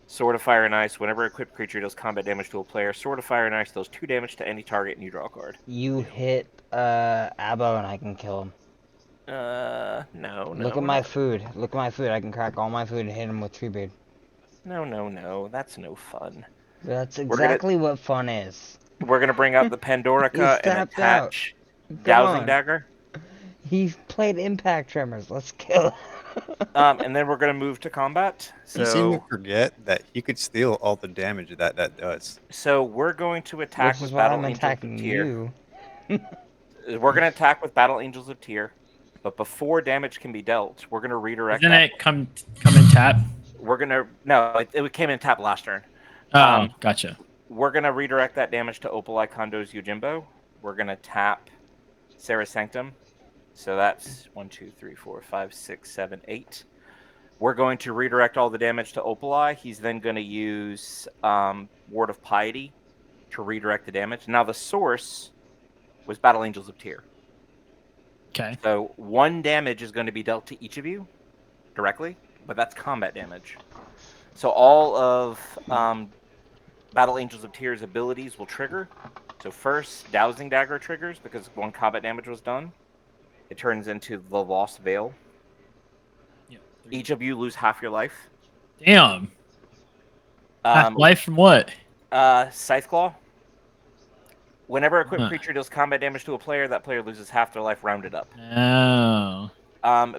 Sword of Fire and Ice, whenever equipped creature deals combat damage to a player, Sword of Fire and Ice deals 2 damage to any target and you draw a card. You hit Abbo and I can kill him. No. Look at my food. Look at my food. I can crack all my food and hit him with Treebeard. No. That's no fun. That's exactly what fun is. We're gonna bring out the Pandorica and attach Dowsing Dagger. He played Impact Tremors. Let's kill him. And then we're gonna move to combat. You seem to So, forget that he could steal all the damage that does. so we're going to attack Which with is why Battle I'm Angels attacking of Tyr. you. We're gonna attack with Battle Angels of Tyr, but before damage can be dealt, we're gonna redirect. Doesn't it come in tap? We're gonna it came in tap last turn. Oh, gotcha. We're gonna redirect that damage to Opal Kondo's Yojimbo. We're gonna tap Sarah Sanctum. So that's 1, 2, 3, 4, 5, 6, 7, 8. We're going to redirect all the damage to Opal. He's then going to use Word of Piety to redirect the damage. Now the source was Battle Angels of Tyr. Okay. So 1 damage is going to be dealt to each of you directly, but that's combat damage. So all of Battle Angels of Tears abilities will trigger. So first, Dowsing Dagger triggers because 1 combat damage was done. It turns into the Lost Veil. Yeah, Each of you lose half your life. Damn. Half life from what? Scythe Claw. Whenever a equipped Huh. creature deals combat damage to a player, that player loses half their life rounded up. Oh.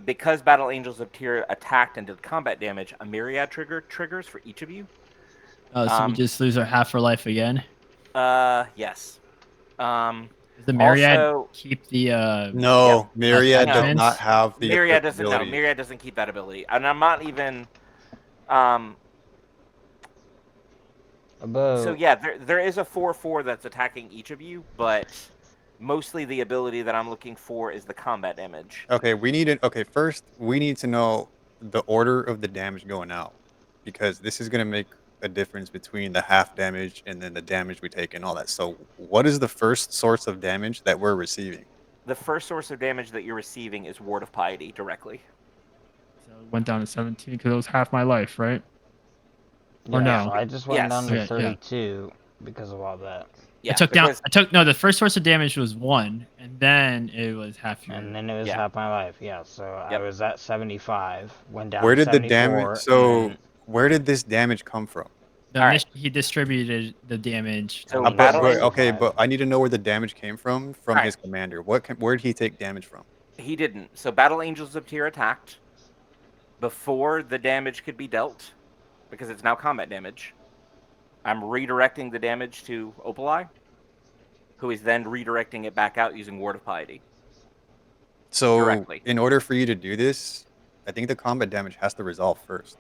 Because Battle Angels of Tyr attacked and did combat damage, a Myriad triggers for each of you. Oh, so we just lose our half our life again? Yes. Does the Myriad Also, keep the No, Myriad does attachments? not have the Myriad equipped doesn't. No, ability. Myriad doesn't keep that ability, and I'm not even. So yeah, there is a 4/4 that's attacking each of you, but mostly the ability that I'm looking for is the combat damage. Okay, first we need to know the order of the damage going out, because this is going to make a difference between the half damage and then the damage we take and all that. So what is the first source of damage that we're receiving? The first source of damage that you're receiving is Ward of Piety directly. So it went down to 17 because it was half my life, right? Or Yeah, no? so I just went down to Okay, yeah. 32 because of all that. Yeah, the first source of damage was 1, and then it was half your. And then it was Yeah. half my life. Yeah, so I was at 75, went down Where to did the 74. damage? So where did this damage come from? He distributed the damage. So But, Battle but Angel- okay, but I need to know where the damage came from Alright. his commander. Where did he take damage from? He didn't. So Battle Angels of Tyr attacked before the damage could be dealt, because it's now combat damage. I'm redirecting the damage to Opalai, who is then redirecting it back out using Ward of Piety. So Directly. in order for you to do this, I think the combat damage has to resolve first.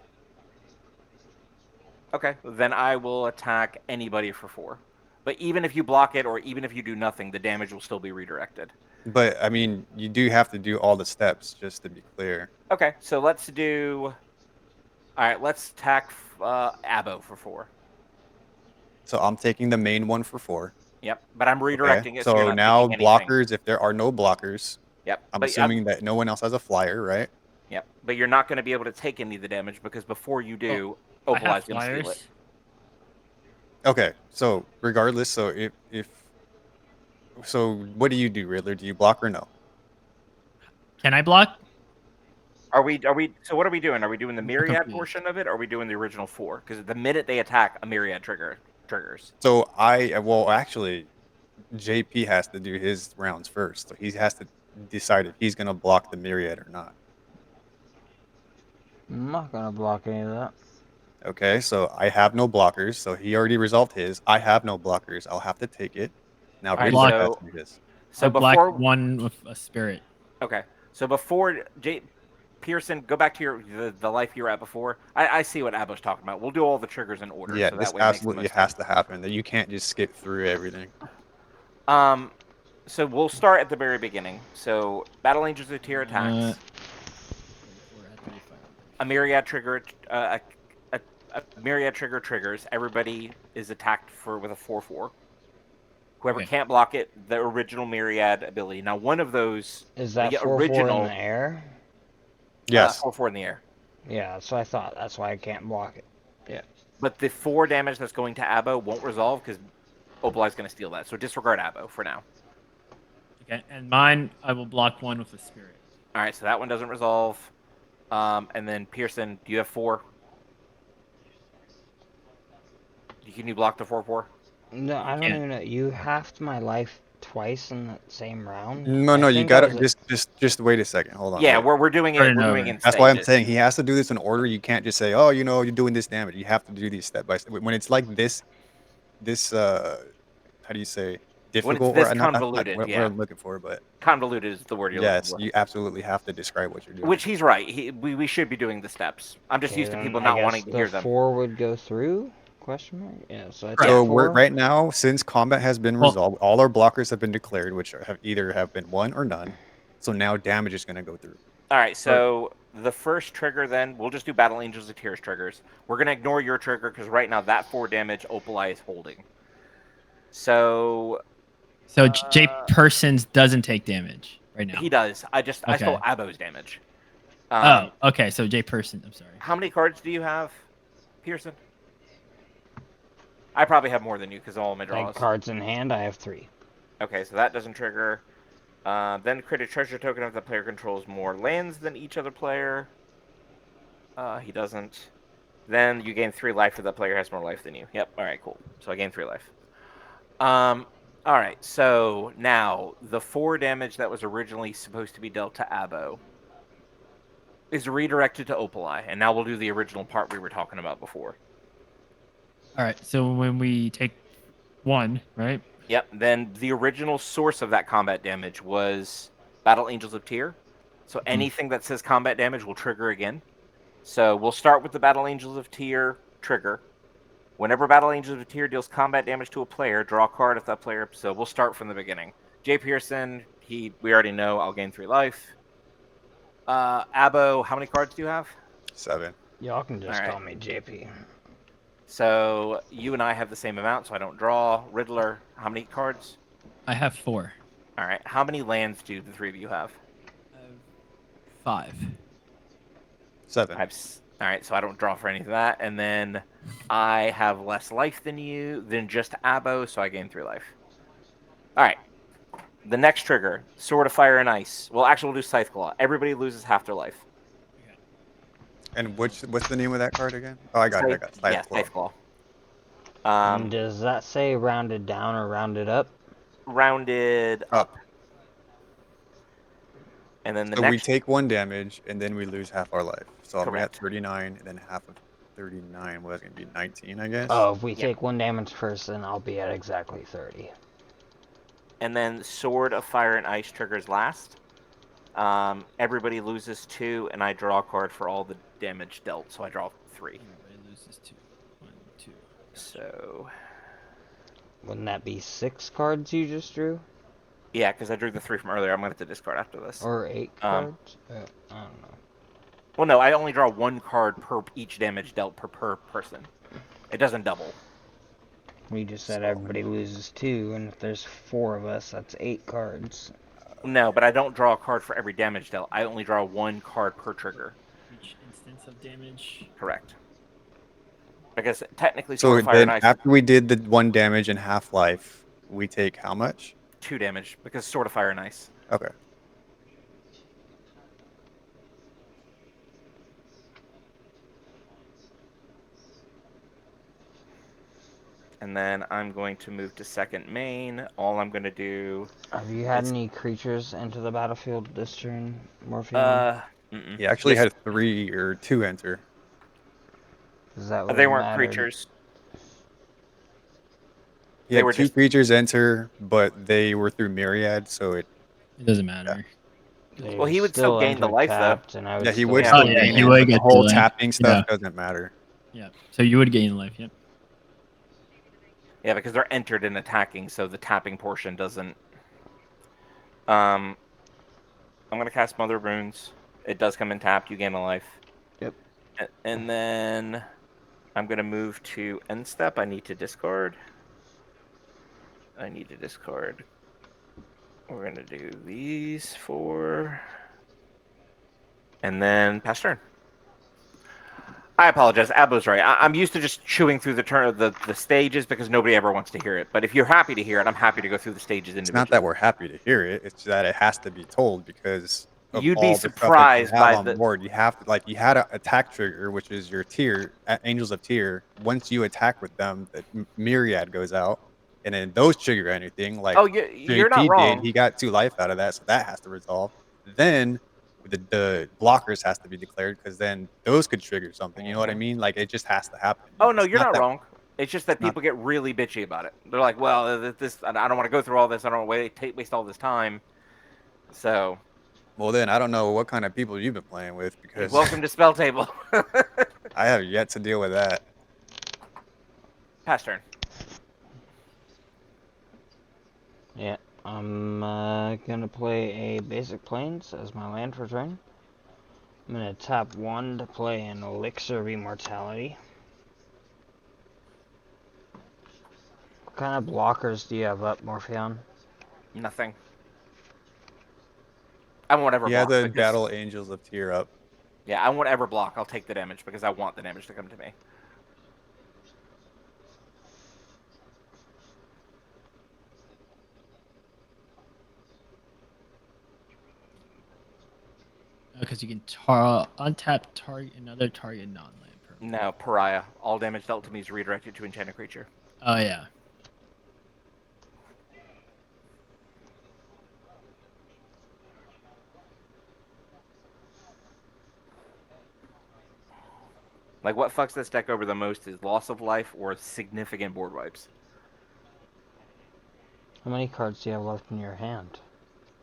Okay, then I will attack anybody for 4. But even if you block it, or even if you do nothing, the damage will still be redirected. But I mean, you do have to do all the steps, just to be clear. Okay, so let's do. All right, let's attack Abo for 4. So I'm taking the main one for 4. Yep, but I'm redirecting it. So you're not now taking anything. blockers, if there are no blockers, Yep. I'm assuming that no one else has a flyer, right? Yep, but you're not going to be able to take any of the damage because before you do, Opalai's going to steal it. Okay, so regardless, so so what do you do, Riddler? Do you block or no? Can I block? Are we? So what are we doing? Are we doing the Myriad confused. portion of it, or are we doing the original 4? Because the minute they attack, a Myriad triggers. So actually, JP has to do his rounds first. So he has to decide if he's going to block the Myriad or not. I'm not going to block any of that. Okay, so I have no blockers. So he already resolved his. I have no blockers. I'll have to take it. Now, Riddler has to do this. So before one with a spirit. Okay, so before Pearson, go back to the life you were at before. I see what Abo's talking about. We'll do all the triggers in order. Yeah, so this that way it makes absolutely the most has to happen. That you can't just skip through everything. So we'll start at the very beginning. So Battle Angels of Tyr attacks. A Myriad trigger. A Myriad trigger triggers. Everybody is attacked with a 4/4. Whoever can't block it, the original Myriad ability. Now, one of those is that 4/4 original in the air. Yes. 4/4 in the air. Yeah, so I thought that's why I can't block it. Yeah. But the 4 damage that's going to Abo won't resolve because Opalai's going to steal that. So disregard Abo for now. Okay, and mine, I will block 1 with a spirit. All right, so that one doesn't resolve. And then Pearson, do you have 4? Can you block the 4/4? No, I don't even know. You halved my life twice in the same round. No, you gotta just wait a second. Hold on. Yeah, we're doing it. We're doing in That's why I'm stages. saying he has to do this in order. You can't just say, oh, you're doing this damage. You have to do these step by step. When it's like this, how do you say, difficult? When it's this not convoluted, what yeah. I'm looking for, but convoluted is the word you're looking for. You absolutely have to describe what you're doing. Which he's right. We should be doing the steps. I'm just used to people not wanting to hear them. 4 would go through? Question mark? Yeah, so we're right now, since combat has been resolved, all our blockers have been declared, which have been 1 or none. So now damage is going to go through. All right, so the first trigger then, we'll just do Battle Angels of Tears triggers. We're going to ignore your trigger because right now that 4 damage Opalai is holding. So J Persons doesn't take damage right now. He does. I stole Abo's damage. Okay, so J Person, I'm sorry. How many cards do you have, Pearson? I probably have more than you because all my Like draws. cards in hand, I have 3. Okay, so that doesn't trigger. Then create a treasure token if the player controls more lands than each other player. He doesn't. Then you gain 3 life if the player has more life than you. Yep. All right. Cool. So I gain 3 life. All right. So now the 4 damage that was originally supposed to be dealt to Abo is redirected to Opali, and now we'll do the original part we were talking about before. All right. So when we take 1, right? Yep. Then the original source of that combat damage was Battle Angels of Tyr. So anything that says combat damage will trigger again. So we'll start with the Battle Angels of Tyr trigger. Whenever Battle Angels of Tyr deals combat damage to a player, draw a card if that player. So we'll start from the beginning. Jay Pearson, we already know I'll gain 3 life. Abo, how many cards do you have? 7. Y'all can just All right. call me JP. So you and I have the same amount, so I don't draw. Riddler, how many cards? I have 4. All right. How many lands do the 3 of you have? I have 5. 7. All right, so I don't draw for any of that. And then I have less life than you, than just Abo, so I gain 3 life. All right. The next trigger, Sword of Fire and Ice. Well, actually, we'll do Scythe Claw. Everybody loses half their life. And what's the name of that card again? Oh, I got it. I got it. Yeah, Scythe Claw. And does that say rounded down or rounded up? Rounded up. And then the So next... we take 1 damage, and then we lose half our life. So I'm at Correct. 39, and then half of 39, well, that's going to be 19, I guess. Oh, if we Yeah. take 1 damage first, then I'll be at exactly 30. And then Sword of Fire and Ice triggers last. Everybody loses 2, and I draw a card for all the damage dealt. So I draw 3. Everybody loses 2. 1, 2. Gotcha. So... Wouldn't that be 6 cards you just drew? Yeah, because I drew the 3 from earlier. I'm going to have to discard after this. Or 8 cards? I don't know. Well, no, I only draw 1 card per each damage dealt per person. It doesn't double. We just said everybody loses 2, and if there's 4 of us, that's 8 cards. No, but I don't draw a card for every damage dealt. I only draw 1 card per trigger. Each instance of damage. Correct. Because technically, So Sword of Fire and then Ice after we did the 1 damage and half life, we take how much? 2 damage because Sword of Fire and Ice. Okay. And then I'm going to move to second main. All I'm going to do... Have you had It's- any creatures enter the battlefield this turn, Morphion? Mm-mm. He actually This- had 3 or 2 enter. Is that what They weren't mattered? creatures. He They had were 2 just- creatures enter, but they were through Myriad, so it... It doesn't matter. They Well, he would still gain the enter life, though. tapped, and I would Yeah, he still would Yeah. still Oh, yeah, gain you it, would but the get whole the- tapping stuff yeah. doesn't matter. Yeah. So you would gain life. Yep. Yeah, because they're entered in attacking, so the tapping portion doesn't... I'm going to cast Mother of Runes. It does come in tapped. You gain a life. Yep. And then I'm going to move to end step. I need to discard. We're going to do these 4. And then pass turn. I apologize. Abo's right. I'm used to just chewing through the stages because nobody ever wants to hear it. But if you're happy to hear it, I'm happy to go through the stages It's individually. not that we're happy to hear it, it's that it has to be told because of You'd all be the stuff that surprised you have by on the... board. You have to, like, you had an attack trigger, which is your tier, Angels of Tyr. Once you attack with them, the Myriad goes out, and then those trigger anything. Like Oh, you're not JP wrong. did, he got 2 life out of that, so that has to resolve. Then the blockers has to be declared because then those could trigger something. You know what I mean? Like it just has to happen. Oh, no, It's you're not that- wrong. It's just that it's not- people get really bitchy about it. They're like, well, this I don't want to go through all this. I don't want to waste all this time. So, Well, then I don't know what kind of people you've been playing with because welcome to Spelltable. I have yet to deal with that. Pass turn. Yeah, I'm gonna play a basic plains as my land for turn. I'm gonna tap 1 to play an Elixir of Immortality. What kind of blockers do you have up, Morphion? Nothing. I won't ever He had block. the because- Battle Angels of Tyr up. Yeah, I won't ever block. I'll take the damage because I want the damage to come to me. because you can untap target another target non-land permanent. No, Pariah. All damage dealt to me is redirected to enchanted creature. Oh yeah. Like, what fucks this deck over the most is loss of life or significant board wipes. How many cards do you have left in your hand?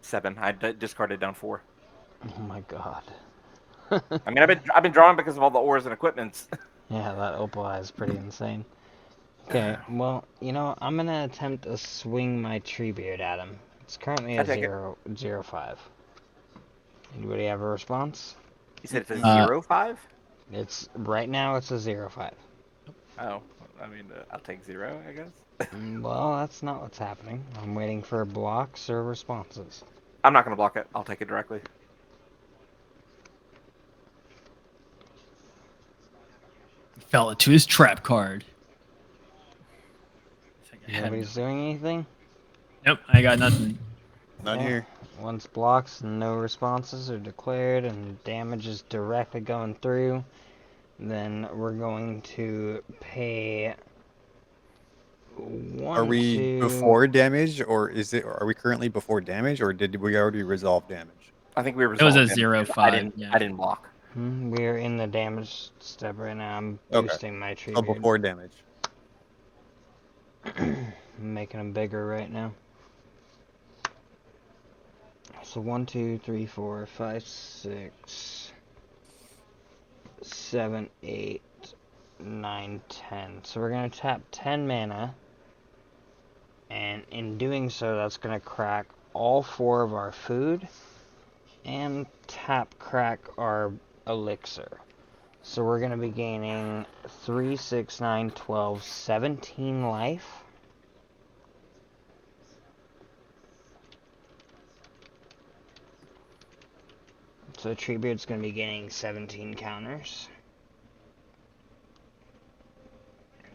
7. I discarded down 4. Oh my god. I mean, I've been drawing because of all the ores and equipments. Yeah, that Opal Eye is pretty insane. Okay, well, you know, I'm gonna attempt to swing my Treebeard at him. It's currently I a take it. 0-5. Anybody have a response? You said it's a 0-5? It's right now. It's a 0-5. Oh, I mean, I'll take 0, I guess. Well, that's not what's happening. I'm waiting for blocks or responses. I'm not gonna block it. I'll take it directly. Fell into his trap card. I think I had Nobody's doing anything? Nope, I got nothing. None Okay. here. Once blocks and no responses are declared and damage is directly going through, then we're going to pay one, Are we two. before damage, or are we currently before damage, or did we already resolve damage? I think we It was resolved a it. 0-5. Yeah. I didn't block. We're in the damage step right now. I'm Okay. boosting my tree So beard. before damage. I'm making them bigger right now. So 1, 2, 3, 4, 5, 6, 7, 8, 9, 10. So we're gonna tap 10 mana, and in doing so, that's gonna crack all 4 of our food and tap crack our elixir. So we're gonna be gaining 3, 6, 9, 12, 17 life. So Treebeard's going to be getting 17 counters.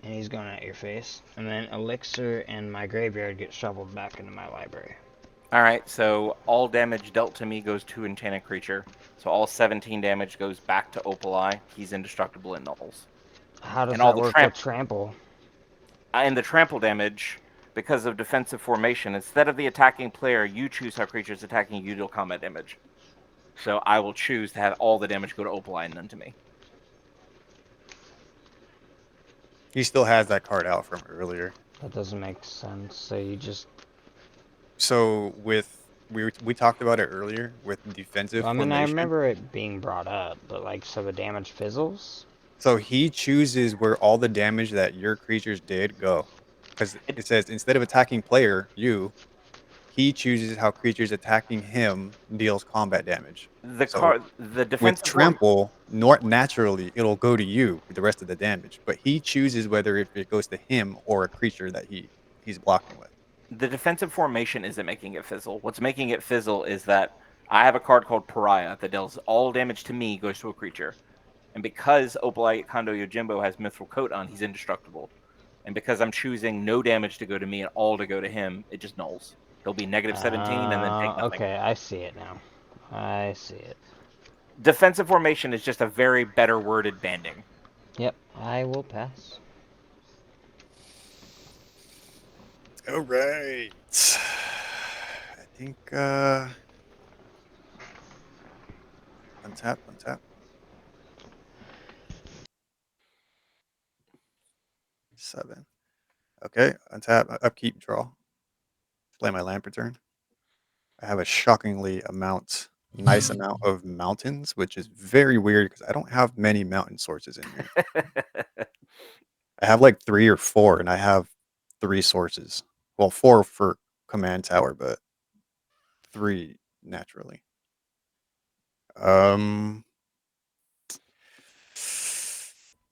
And he's going at your face. And then Elixir and my graveyard get shoveled back into my library. Alright, so all damage dealt to me goes to enchanted creature. So all 17 damage goes back to Opal Eye. He's indestructible and nulls. How does And all that the work with trample? And the trample damage, because of defensive formation, instead of the attacking player, you choose how creatures attacking you deal combat damage. So I will choose to have all the damage go to Opal Eye and none to me. He still has that card out from earlier. That doesn't make sense. So you just... So we talked about it earlier with defensive I mean, I formation. remember it being brought up, but like, so the damage fizzles? So he chooses where all the damage that your creatures did go. Because it says instead of attacking player, he chooses how creatures attacking him deals combat damage. So The with defensive trample, naturally it'll go to you with the rest of the damage, but he chooses whether if it goes to him or a creature that he's blocking with. the defensive formation isn't making it fizzle. What's making it fizzle is that I have a card called Pariah that deals all damage to me goes to a creature. And because Opalite Kondo Yojimbo has Mithril Coat on, he's indestructible. And because I'm choosing no damage to go to me and all to go to him, it just nulls. He'll be negative 17 and then take nothing. Okay, I see it now. I see it. Defensive formation is just a very better worded banding. Yep, I will pass. All right. I think untap. 7. Okay, untap, upkeep, draw. Play my land return. I have a shockingly nice amount of mountains, which is very weird because I don't have many mountain sources in here. I have like 3 or 4, and I have 3 sources. Well, 4 for command tower, but 3 naturally.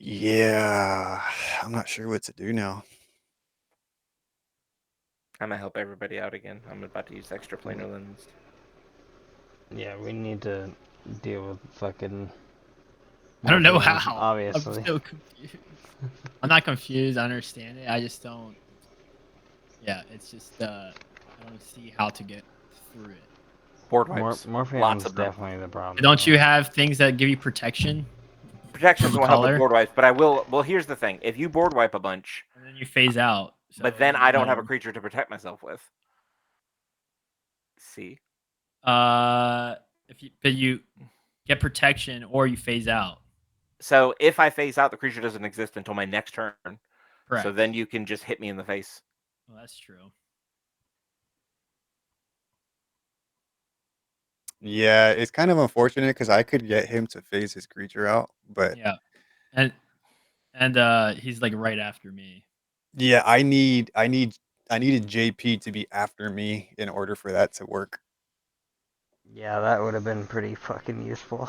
Yeah, I'm not sure what to do now. I'm gonna help everybody out again. I'm about to use extra planar lens. Yeah, we need to deal with fucking... I don't know Morphine, how. obviously. I'm so confused. I'm not confused. I understand it. I just don't. Yeah, it's just I don't see how to get through it. Board wipes. Lots Morphion's of them. definitely the problem. Don't though. you have things that give you protection? Protections From will help with color? board wipes, but I will. Well, here's the thing: if you board wipe a bunch, And then you phase out. So but then it I doesn't don't have a matter. creature to protect myself with. See, But you get protection or you phase out. so if I phase out, the creature doesn't exist until my next turn. Correct. So then you can just hit me in the face. Well, that's true. Yeah, it's kind of unfortunate because I could get him to phase his creature out, but Yeah, and he's like right after me. yeah, I needed JP to be after me in order for that to work. Yeah, that would have been pretty fucking useful.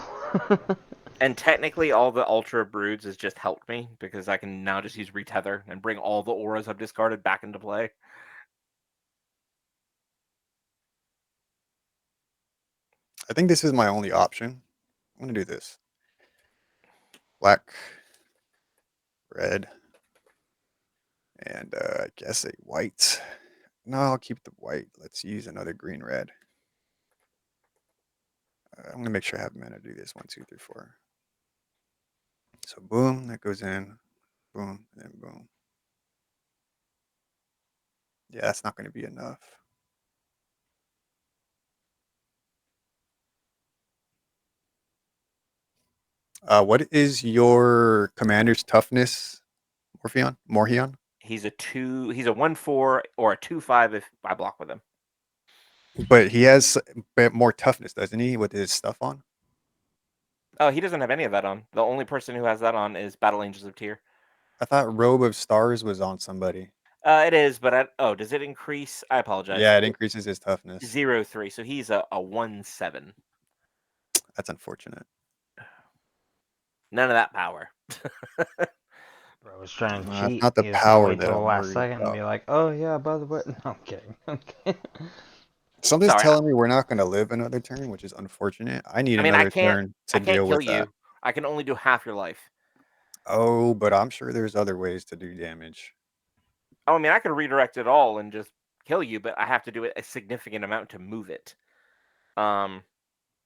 And technically, all the Ultra Broods has just helped me because I can now just use Retether and bring all the auras I've discarded back into play. I think this is my only option. I'm gonna do this. Black, red, and I guess a white. No, I'll keep the white. Let's use another green red. I'm gonna make sure I have mana to do this. 1, 2, 3, 4. So boom, that goes in. Boom, and then boom. Yeah, that's not gonna be enough. What is your commander's toughness, Morhion? He's a 2. He's a 1/4 or a 2/5 if I block with him. But he has a bit more toughness, doesn't he, with his stuff on? Oh, he doesn't have any of that on. The only person who has that on is Battle Angels of Tyr. I thought Robe of Stars was on somebody. It is, but does it increase? I apologize. Yeah, it increases his toughness. 0/3, so he's a 1/7. That's unfortunate. None of that power. Bro was trying to It's cheat. not the He was gonna power wait that till the I'm last worried second and about. be like, "Oh yeah, by the way." No, I'm kidding. I'm kidding. Something's Sorry. telling me we're not going to live another turn, which is unfortunate. I need I mean, I another can't. turn to I can't deal kill with that. you. I can only do half your life. Oh, but I'm sure there's other ways to do damage. Oh, I mean, I could redirect it all and just kill you, but I have to do it a significant amount to move it.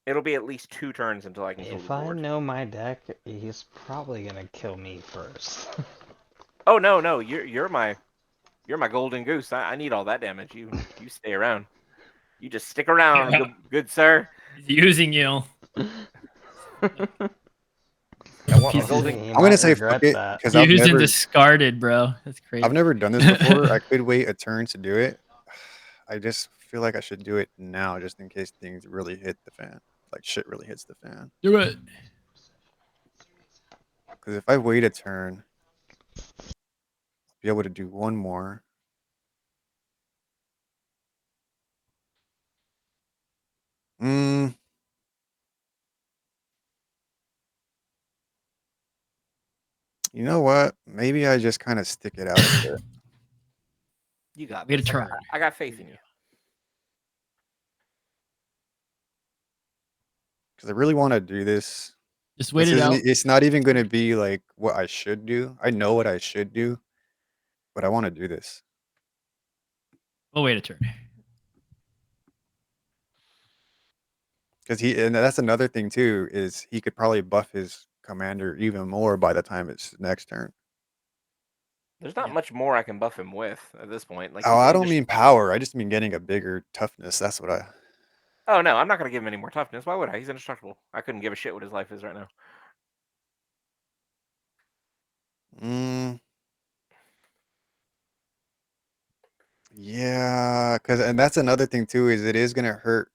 It'll be at least 2 turns until I can kill If the I board. know my deck, he's probably gonna kill me first. Oh no, you're my golden goose. I need all that damage. You stay around. You just stick around, good sir. He's using you. I want my Pieces. golden. He I'm going to might say fuck regret it that. because Used and discarded, bro. That's crazy. I've never done this before. I could wait a turn to do it. I just feel like I should do it now just in case things really hit the fan. Like shit really hits the fan. Do it. Because if I wait a turn, I'll be able to do one more. Mm, you know what? Maybe I just kind of stick it out a bit. You got Wait a this. turn. I got faith in you. Because I really want to do this. Just wait it isn't. out. It's not even going to be like what I should do. I know what I should do, but I want to do this. We'll wait a turn. Because and that's another thing too, is he could probably buff his commander even more by the time it's next turn. There's not much more I can buff him with at this point. Like, Oh, I don't mean power. I just mean getting a bigger toughness. That's what I. Oh no, I'm not gonna give him any more toughness. Why would I? He's indestructible. I couldn't give a shit what his life is right now. Yeah, and that's another thing too, is it is gonna hurt.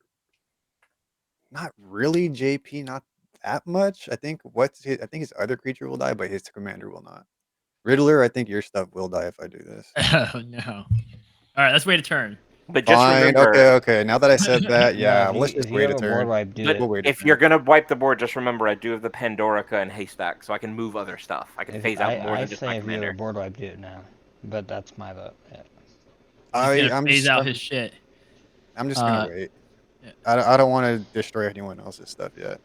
Not really, JP, not that much. I think I think his other creature will die, but his commander will not. Riddler, I think your stuff will die if I do this. Oh no. All right, let's wait a turn. But just Fine. remember, Okay. Now that I said that, yeah, let's if just you wait have a a board turn. wipe, do but it. We'll wait a if turn. you're gonna wipe the board, just remember I do have the Pandorica and Haystack, so I can move other stuff. I can phase out more I than just my say if you have a commander. board wipe, do it now. But that's my vote. Yeah. He's gonna I'm phase just out his shit. I'm just gonna wait. Yeah. I don't want to destroy anyone else's stuff yet.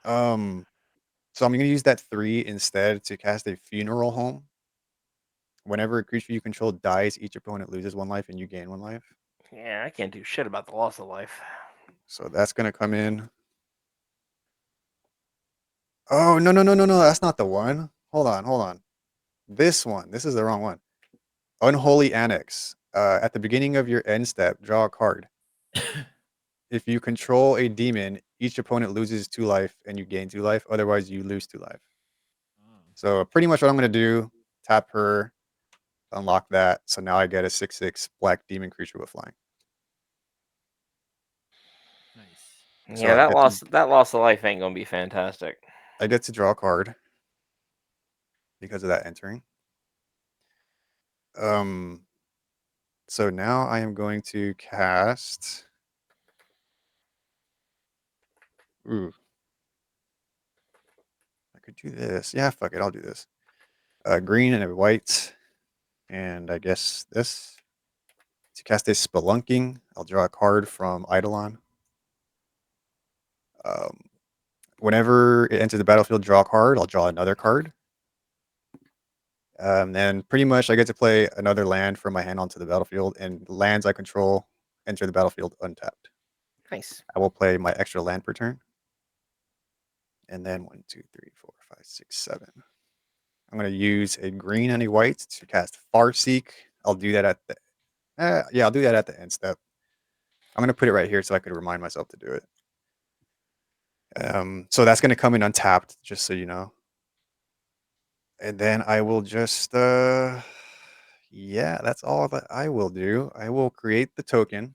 So I'm gonna use that 3 instead to cast a Funeral Home. Whenever a creature you control dies, each opponent loses 1 life and you gain 1 life. Yeah, I can't do shit about the loss of life. So that's gonna come in. Oh no, that's not the one. Hold on. This one. This is the wrong one. Unholy Annex. At the beginning of your end step, draw a card. If you control a demon, each opponent loses 2 life and you gain 2 life. Otherwise, you lose 2 life. So pretty much what I'm gonna do: tap her, unlock that. So now I get a 6/6 black demon creature with flying. Nice. So Yeah, that loss of life ain't gonna be fantastic. I get to draw a card because of that entering. So now I am going to cast. Ooh, I could do this. Yeah, fuck it, I'll do this. Green and a white, and I guess this. To cast this Spelunking, I'll draw a card from Eidolon. Whenever it enters the battlefield, draw a card. I'll draw another card. Then pretty much I get to play another land from my hand onto the battlefield, and lands I control enter the battlefield untapped. Nice. I will play my extra land per turn. And then 1, 2, 3, 4, 5, 6, 7. I'm going to use a green and a white to cast Farseek. I'll do that at the I'll do that at the end step. I'm going to put it right here so I could remind myself to do it. So that's going to come in untapped, just so you know. And then I will just yeah, that's all that I will do. I will create the token.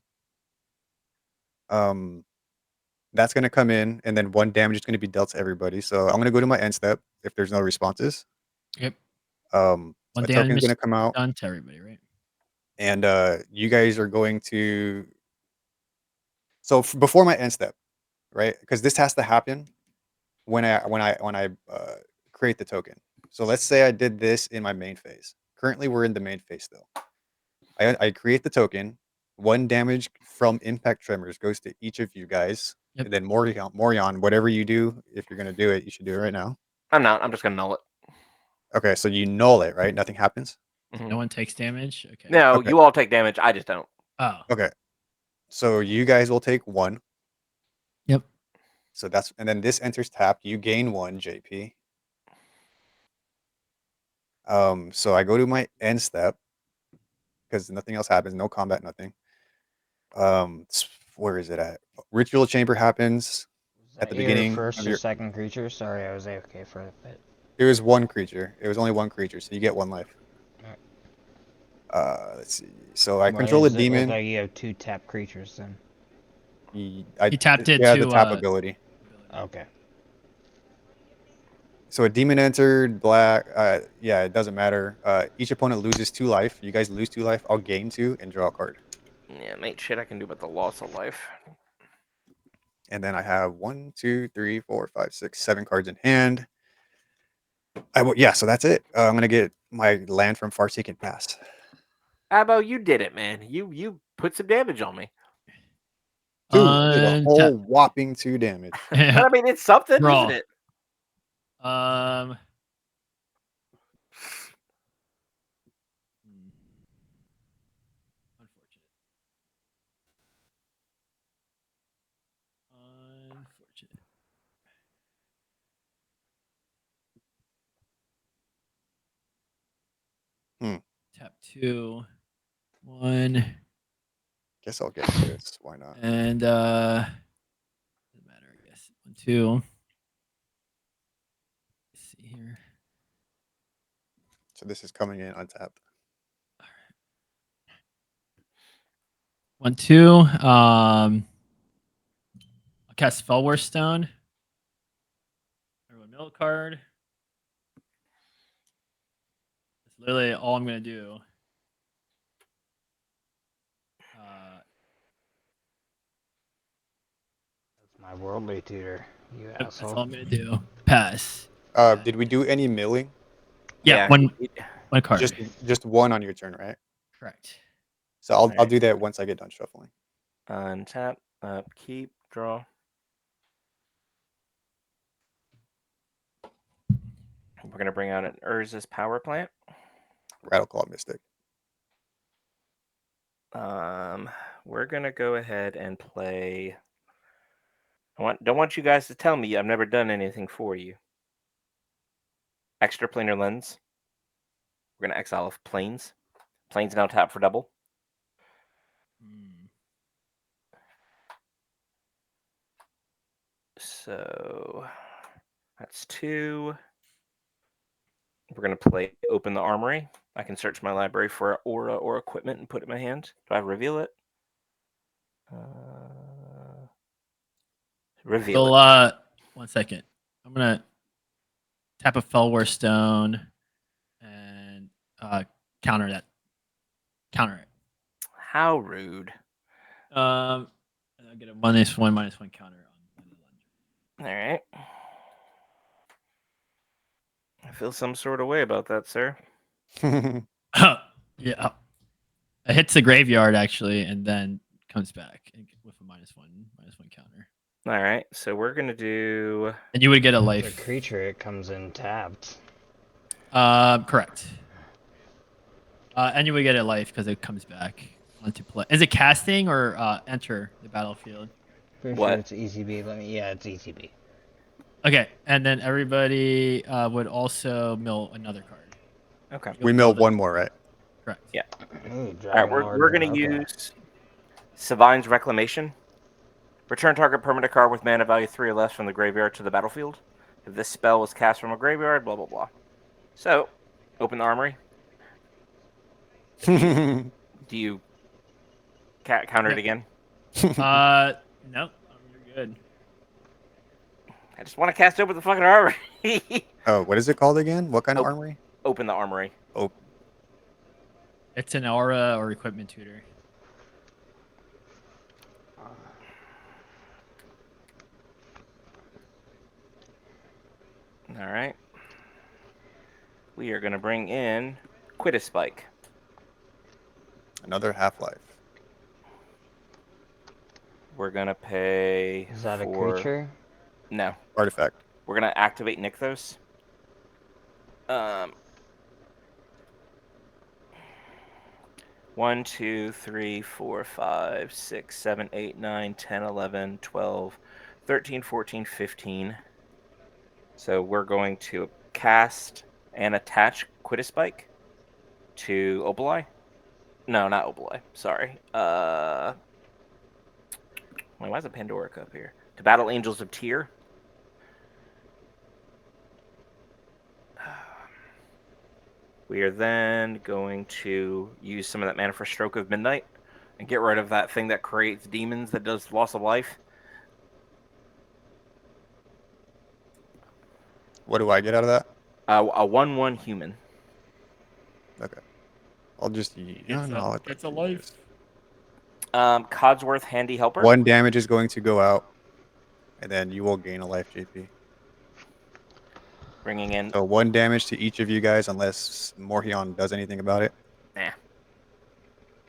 That's going to come in, and then 1 damage is going to be dealt to everybody. So I'm going to go to my end step if there's no responses. Yep. A One token is damage going to come out, done to everybody, right? and you guys are going to. So before my end step, right? Because this has to happen when I create the token. So let's say I did this in my main phase. Currently, we're in the main phase still. I create the token. 1 damage from impact tremors goes to each of you guys. Yep. And then Morion, whatever you do, if you're gonna do it, you should do it right now. I'm not. I'm just gonna null it. Okay, so you null it, right? Nothing happens. Mhm. No one takes damage. Okay. No, Okay. you all take damage. I just don't. Oh. Okay. So you guys will take 1. Yep. So that's, and then this enters tapped. You gain 1, JP. So I go to my end step because nothing else happens. No combat, nothing. Where is it at? Ritual chamber happens Was at that the your beginning first of or your. second creature? Sorry, I was AFK for a bit. It was 1 creature. It was only 1 creature, so you get 1 life. Alright. Let's see. So I Why control a does it look demon. like you have 2 tap creatures then? He tapped it Yeah, to the tap ability. Okay. So a demon entered black. Yeah, it doesn't matter. Each opponent loses 2 life. You guys lose 2 life. I'll gain 2 and draw a card. Yeah, ain't shit I can do about the loss of life. And then I have 1, 2, 3, 4, 5, 6, 7 cards in hand. Yeah, so that's it. I'm gonna get my land from Farseek and pass. Abo, you did it, man. You put some damage on me. 2. I did a whole Untap- whopping 2 damage. But I mean, it's something, Draw. isn't it? Um. Unfortunate. Unfortunate. Tap 2. 1. Guess I'll get this. Why not? And doesn't matter, I guess. 1, 2. Let's see here. So this is coming in untapped. 1, 2. I'll cast Fellwar Stone. I roll a middle card. That's literally all I'm gonna do. That's my worldly tutor. You Yep, that's asshole. all I'm gonna do. Pass. Did we do any milling? Yeah, Yeah. one card. Just 1 on your turn, right? Correct. So I'll Alright. do that once I get done shuffling. Untap, keep, draw. We're gonna bring out an Urza's power plant. Rattleclaw Mystic. we're gonna go ahead and play. Don't want you guys to tell me I've never done anything for you. Extra planar lens. We're gonna exile planes. Planes now tap for double. Hmm. So that's 2. We're gonna play open the armory. I can search my library for aura or equipment and put it in my hand. Do I reveal it? Reveal We'll, it. 1 second. I'm gonna tap a Fellwar Stone and counter that. Counter it. How rude. And I'll get a -1/-1 counter on the All right. I feel some sort of way about that, sir. Ledger. Yeah. It hits the graveyard actually, and then comes back with a -1 counter. All right. So we're gonna do. And you would get a The life. creature, it comes in tapped. Correct. And you would get a life because it comes back onto play. Is it casting or enter the battlefield? Pretty What? sure it's ECB. Yeah, it's ECB. Okay, and then everybody would also mill another card. Okay. You'll We mill the- one more, right? Correct. Yeah. Ooh, All right. We're gonna use Savine's Reclamation. Return target permanent card with mana value 3 or less from the graveyard to the battlefield. If this spell was cast from a graveyard, blah blah blah. So, open the armory. Do you counter it again? No, you're good. I just want to cast open the fucking armory. Oh, what is it called again? What kind of Oh. armory? Open the armory. Oh, It's an aura or equipment tutor. All right. We are going to bring in Quiddespike. another Half-Life. We're going to pay Is that a for... creature? No. Artifact. We're going to activate Nykthos. 1, 2, 3, 4, 5, 6, 7, 8, 9, 10, 11, 12, 13, 14, 15. So we're going to cast and attach Quiddespike to Opali. No, not Opali. Sorry. Wait, why is a Pandora Cup here? To Battle Angels of Tyr. We are then going to use some of that mana for Stroke of Midnight and get rid of that thing that creates demons that does loss of life. What do I get out of that? A 1/1 human. Okay. I'll just... I'll let that It's a do life. this. Codsworth Handy Helper. 1 damage is going to go out, and then you will gain a life, JP. Bringing in... So 1 damage to each of you guys, unless Morhion does anything about it. Nah.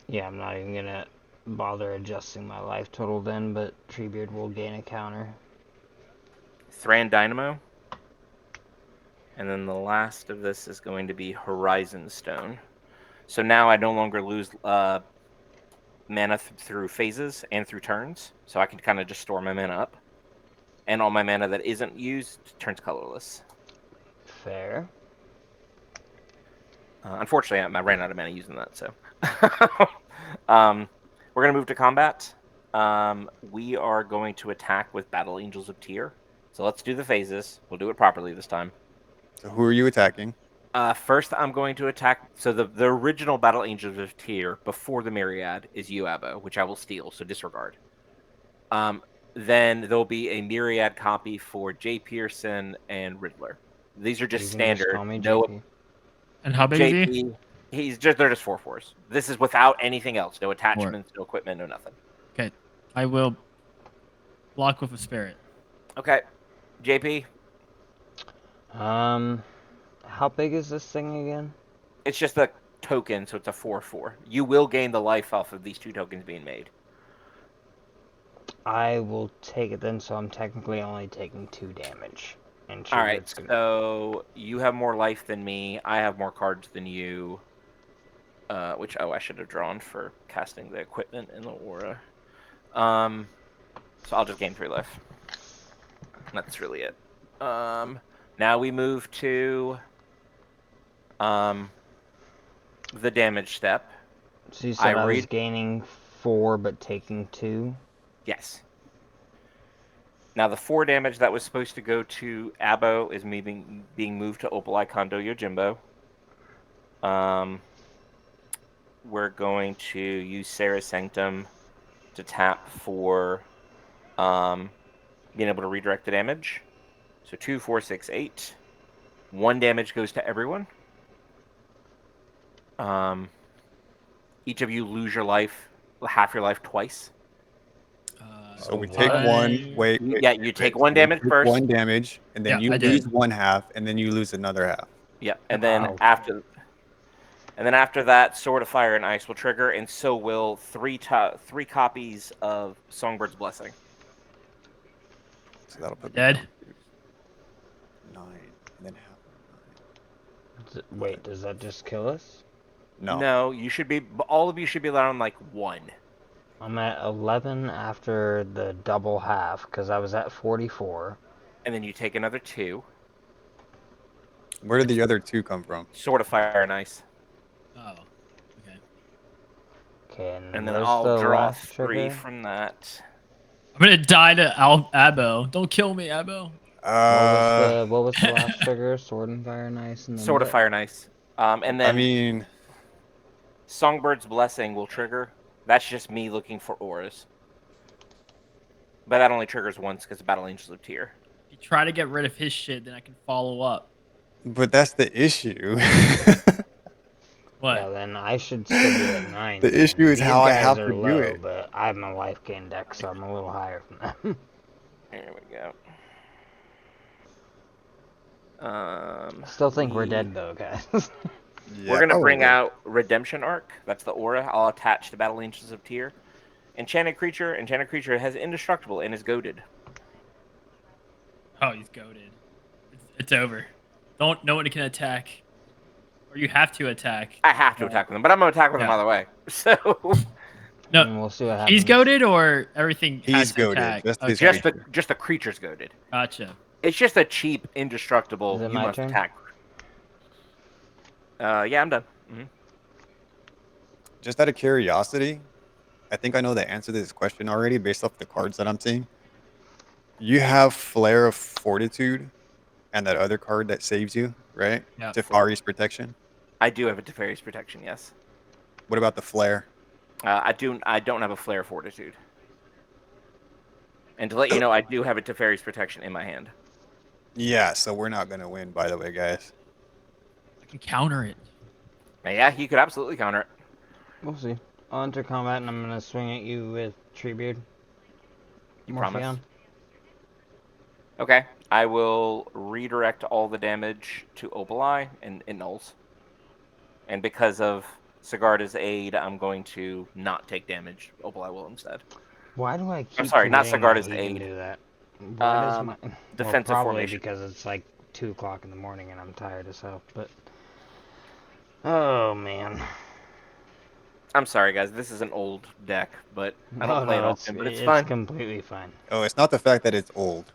Yeah, I'm not even gonna bother adjusting my life total then, but Treebeard will gain a counter. Thran Dynamo. And then the last of this is going to be Horizon Stone. So now I no longer lose mana through phases and through turns. So I can kind of just store my mana up. And all my mana that isn't used turns colorless. Fair. Unfortunately, I ran out of mana using that, so. We're going to move to combat. We are going to attack with Battle Angels of Tyr. So let's do the phases. We'll do it properly this time. So who are you attacking? First, I'm going to attack... So the original Battle Angels of Tyr, before the Myriad, is Uabo, which I will steal, so disregard. Then there'll be a Myriad copy for Jay Pearson and Riddler. These are just You can standard. Just call me no JP. And how big is he? JP, they're just 4/4s. This is without anything else. No attachments, no equipment, no nothing. Okay, I will block with a spirit. Okay, JP. How big is this thing again? It's just a token, so it's a 4/4. You will gain the life off of these 2 tokens being made. I will take it then, so I'm technically only taking 2 damage. And All right, Treebeard's gonna... so you have more life than me. I have more cards than you. which I should have drawn for casting the equipment in the aura. So I'll just gain 3 life. That's really it. Now we move to the damage step. So you said I was read. gaining 4 but taking 2? Yes. Now the 4 damage that was supposed to go to Abo is being moved to Opalai Kondo Yojimbo. We're going to use Sarah's Sanctum to tap for being able to redirect the damage. So 2, 4, 6, 8. 1 damage goes to everyone. Each of you lose your life, half your life twice. So we take 1. Wait. Yeah, you take wait. 1 So we damage take first. 1 damage, and then Yeah, you I lose did. 1/2, and then you lose another half. Yeah, and then Wow. after that, Sword of Fire and Ice will trigger, and so will 3 copies of Songbird's Blessing. So that'll put me Dead. down to 9, and then half of 9. Wait, does that just kill us? No. You should be. All of you should be around like 1. I'm at 11 after the double half, because I was at 44. And then you take another 2. Where did the other 2 come from? Sword of Fire and Ice. Oh. Okay. Okay, And then where's I'll the draw last 3 trigger? from that. I'm gonna die to Abo. Don't kill me, Abo. What was the last trigger? Sword and Fire and Ice, and then Sword of what? Fire and Ice. And then I mean, Songbird's Blessing will trigger. That's just me looking for auras. But that only triggers once because the Battle Angels of Tyr. If you try to get rid of his shit, then I can follow up. but that's the issue. What? Yeah, then I should still be at 9. The issue is These how I guys have are to do low, it. But I have my life gain deck, so I'm a little higher than them. There we go. Still think we're dead though, guys. Yeah, We're gonna bring probably. out Redemption Arc. That's the aura. I'll attach to Battle Angels of Tyr. Enchanted creature. Enchanted creature has indestructible and is goaded. Oh, he's goaded. It's over. No one can attack. Or you have to attack. I have to attack with them, but I'm gonna attack with them Yeah. either way. So No, And we'll see what happens. he's goaded or everything He's has to goated, attack? just his Okay, just the creature's goaded. gotcha. It's just a cheap indestructible. Is it You my must turn? attack. Yeah, I'm done. Just out of curiosity, I think I know the answer to this question already based off the cards that I'm seeing. You have Flare of Fortitude and that other card that saves you, right? Yeah. Tefari's Protection. I do have a Teferi's Protection. Yes. What about the Flare? I don't have a Flare Fortitude. And to let you know, I do have a Teferi's Protection in my hand. Yeah, so we're not going to win, by the way, guys. I can counter it. Now, yeah, you could absolutely counter it. We'll see. I'll enter combat and I'm gonna swing at you with Treebeard. You promise? Morpheon. Okay. I will redirect all the damage to Opalai and it nulls. And because of Sigarda's aid, I'm going to not take damage. Opalai will instead. Why do I keep sorry, not forgetting that Sigarda's he can aid. do that? Why does my... Defensive probably formation. because it's like 2 o'clock in the morning and I'm tired as hell, but... Oh, man. I'm sorry, guys. This is an old deck, but I don't play it often, but it's It's fine. completely fine. Oh, it's not the fact that it's old.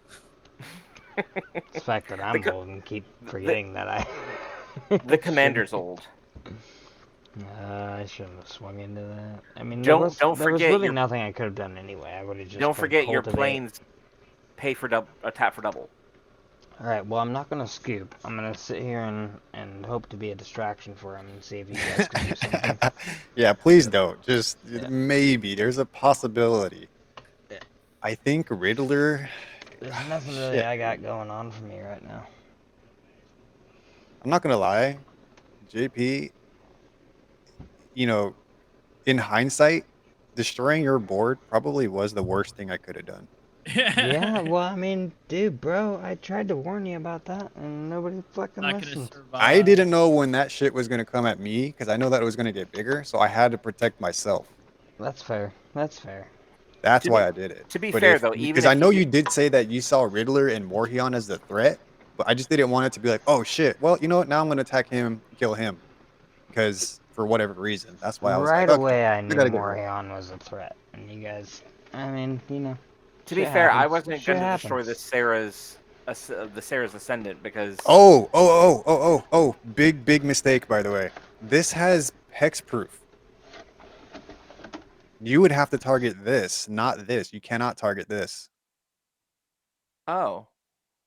It's the fact that I'm old and keep forgetting that I... The commander's old. I shouldn't have swung into that. I mean, Don't there was forget really your- nothing I could have done anyway. I would have just... Don't forget your cultivate. planes pay for tap for double. Alright, well, I'm not gonna scoop. I'm gonna sit here and hope to be a distraction for him and see if you guys can do something. Yeah, please don't. Just Yeah. maybe. There's a possibility. Yeah. I think Riddler... There's nothing really Shit. I got going on for me right now. I'm not going to lie. JP, you know, in hindsight, destroying your board probably was the worst thing I could have done. Yeah, well, I mean, dude, bro, I tried to warn you about that, and nobody fucking Not gonna listened. survive. I didn't know when that shit was going to come at me because I know that it was going to get bigger, so I had to protect myself. That's fair. That's fair. That's To why be- I did it. to be But fair, though, even because if I know you you did say that you saw Riddler and Morhion as the threat, but I just didn't want it to be like, oh shit, well, you know what? Now I'm going to attack him, kill him. Because for whatever reason. That's why I was like, Right okay, away, I I knew gotta get rid of it. Morhion was a threat, and you guys, I mean, you know, To be shit fair, I happens. wasn't Shit going to destroy happens. the Sarah's Ascendant because Oh, big mistake, by the way. This has hexproof. You would have to target this, not this. You cannot target this. oh,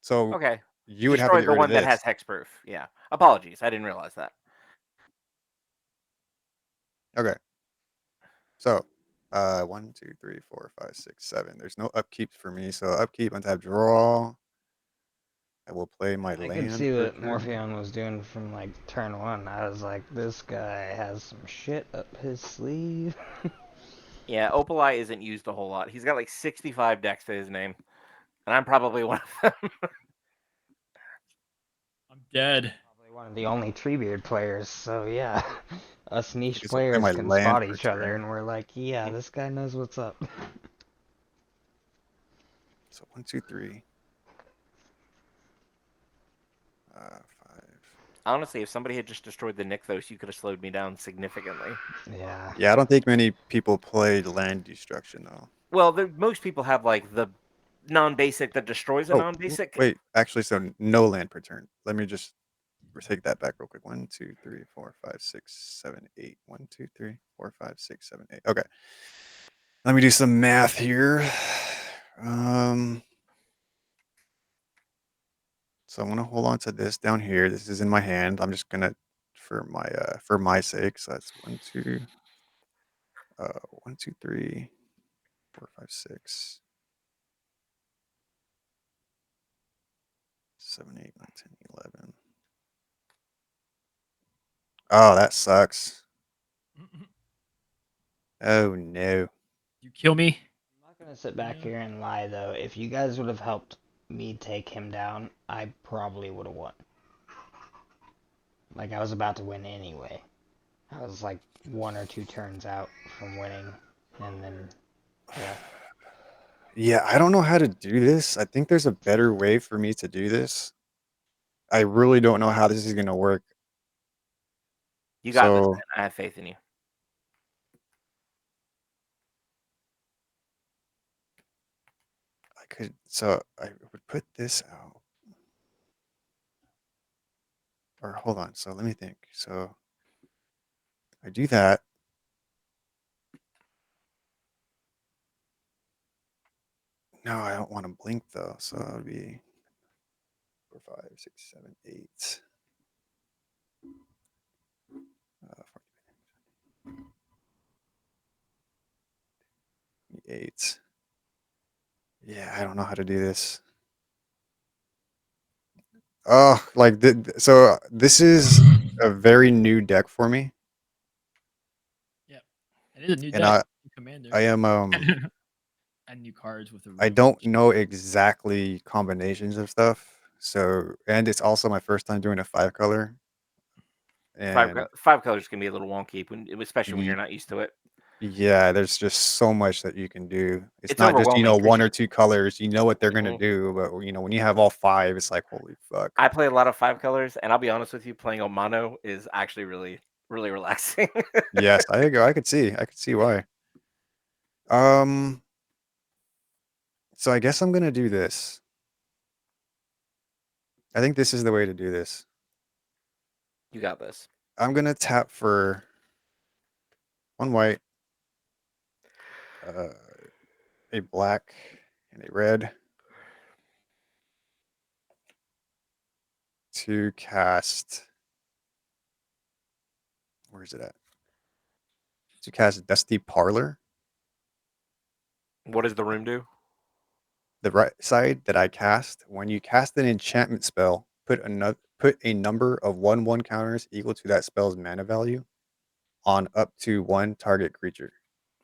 So okay. you would have to Destroy get the rid of one that this. has hexproof. Yeah. Apologies, I didn't realize that. Okay. So, 1, 2, 3, 4, 5, 6, 7. There's no upkeeps for me. So upkeep, untap, draw. I will play my I could land see for a what turn. Morpheon was doing from like turn 1. I was like, this guy has some shit up his sleeve. Yeah, Opalai isn't used a whole lot. He's got like 65 decks to his name, and I'm probably one of them. I'm dead. Probably one of the only Treebeard players, so yeah. Us I niche guess I'll play players my can land spot for a each other, turn. and we're like, yeah, this guy knows what's up. So 1, 2, 3. 5. Honestly, if somebody had just destroyed the Nykthos, you could have slowed me down significantly. Yeah. Yeah, I don't think many people played land destruction though. Well, most people have like the non-basic that destroys a Oh, non-basic. wait. Actually, so no land per turn. Let me just take that back real quick. 1, 2, 3, 4, 5, 6, 7, 8. 1, 2, 3, 4, 5, 6, 7, 8. Okay. Let me do some math here. So I'm gonna hold on to this down here. This is in my hand. I'm just gonna for my sake. So that's 1, 2, 1, 2, 3, 4, 5, 6, 7, 8, 9, 10, 11. Oh, that sucks. Oh no. You kill me. I'm not gonna sit back here and lie though. If you guys would have helped me take him down, I probably would have won. Like, I was about to win anyway. I was like 1 or 2 turns out from winning, and then, yeah. Yeah, I don't know how to do this. I think there's a better way for me to do this. I really don't know how this is gonna work. You got this, So man. I have faith in you. I would put this out. Or hold on. So let me think. So I do that. No, I don't want to blink though. So that would be 4, 5, 6, 7, 8. 8. Yeah, I don't know how to do this. Oh, like so this is a very new deck for me, Yep. It is a new and deck. New commander. I am And new cards with a I room. don't know exactly combinations of stuff. So, and it's also my first time doing a 5-color, and Five colors can be a little wonky, especially when you're ye- not used to it. yeah, there's just so much that you can do. It's It's not just overwhelming because 1 or 2 colors. You know what they're gonna Mhm. do, but when you have all 5, it's like holy fuck. I play a lot of five colors, and I'll be honest with you, playing on mono is actually really, really relaxing. Yes, I could see why. Um, so I guess I'm gonna do this. I think this is the way to do this. You got this. I'm gonna tap for 1 white, uh, a black, and a red to cast. Where is it at? To cast Dusty Parlor. What does the room do? The right side that I cast. When you cast an enchantment spell, put a number of 1/1 counters equal to that spell's mana value on up to 1 target creature.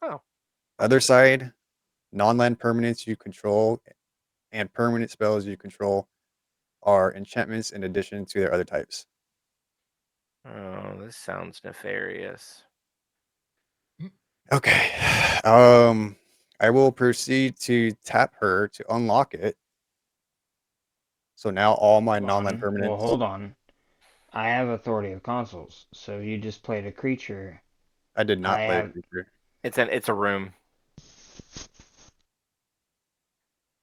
Oh, Other side, non-land permanents you control and permanent spells you control are enchantments in addition to their other types. oh, this sounds nefarious. Okay. I will proceed to tap her to unlock it. So now all my non-land Well, permanents. hold on. I have authority of consoles, so you just played a creature. I did not I play a have. creature. It's a room.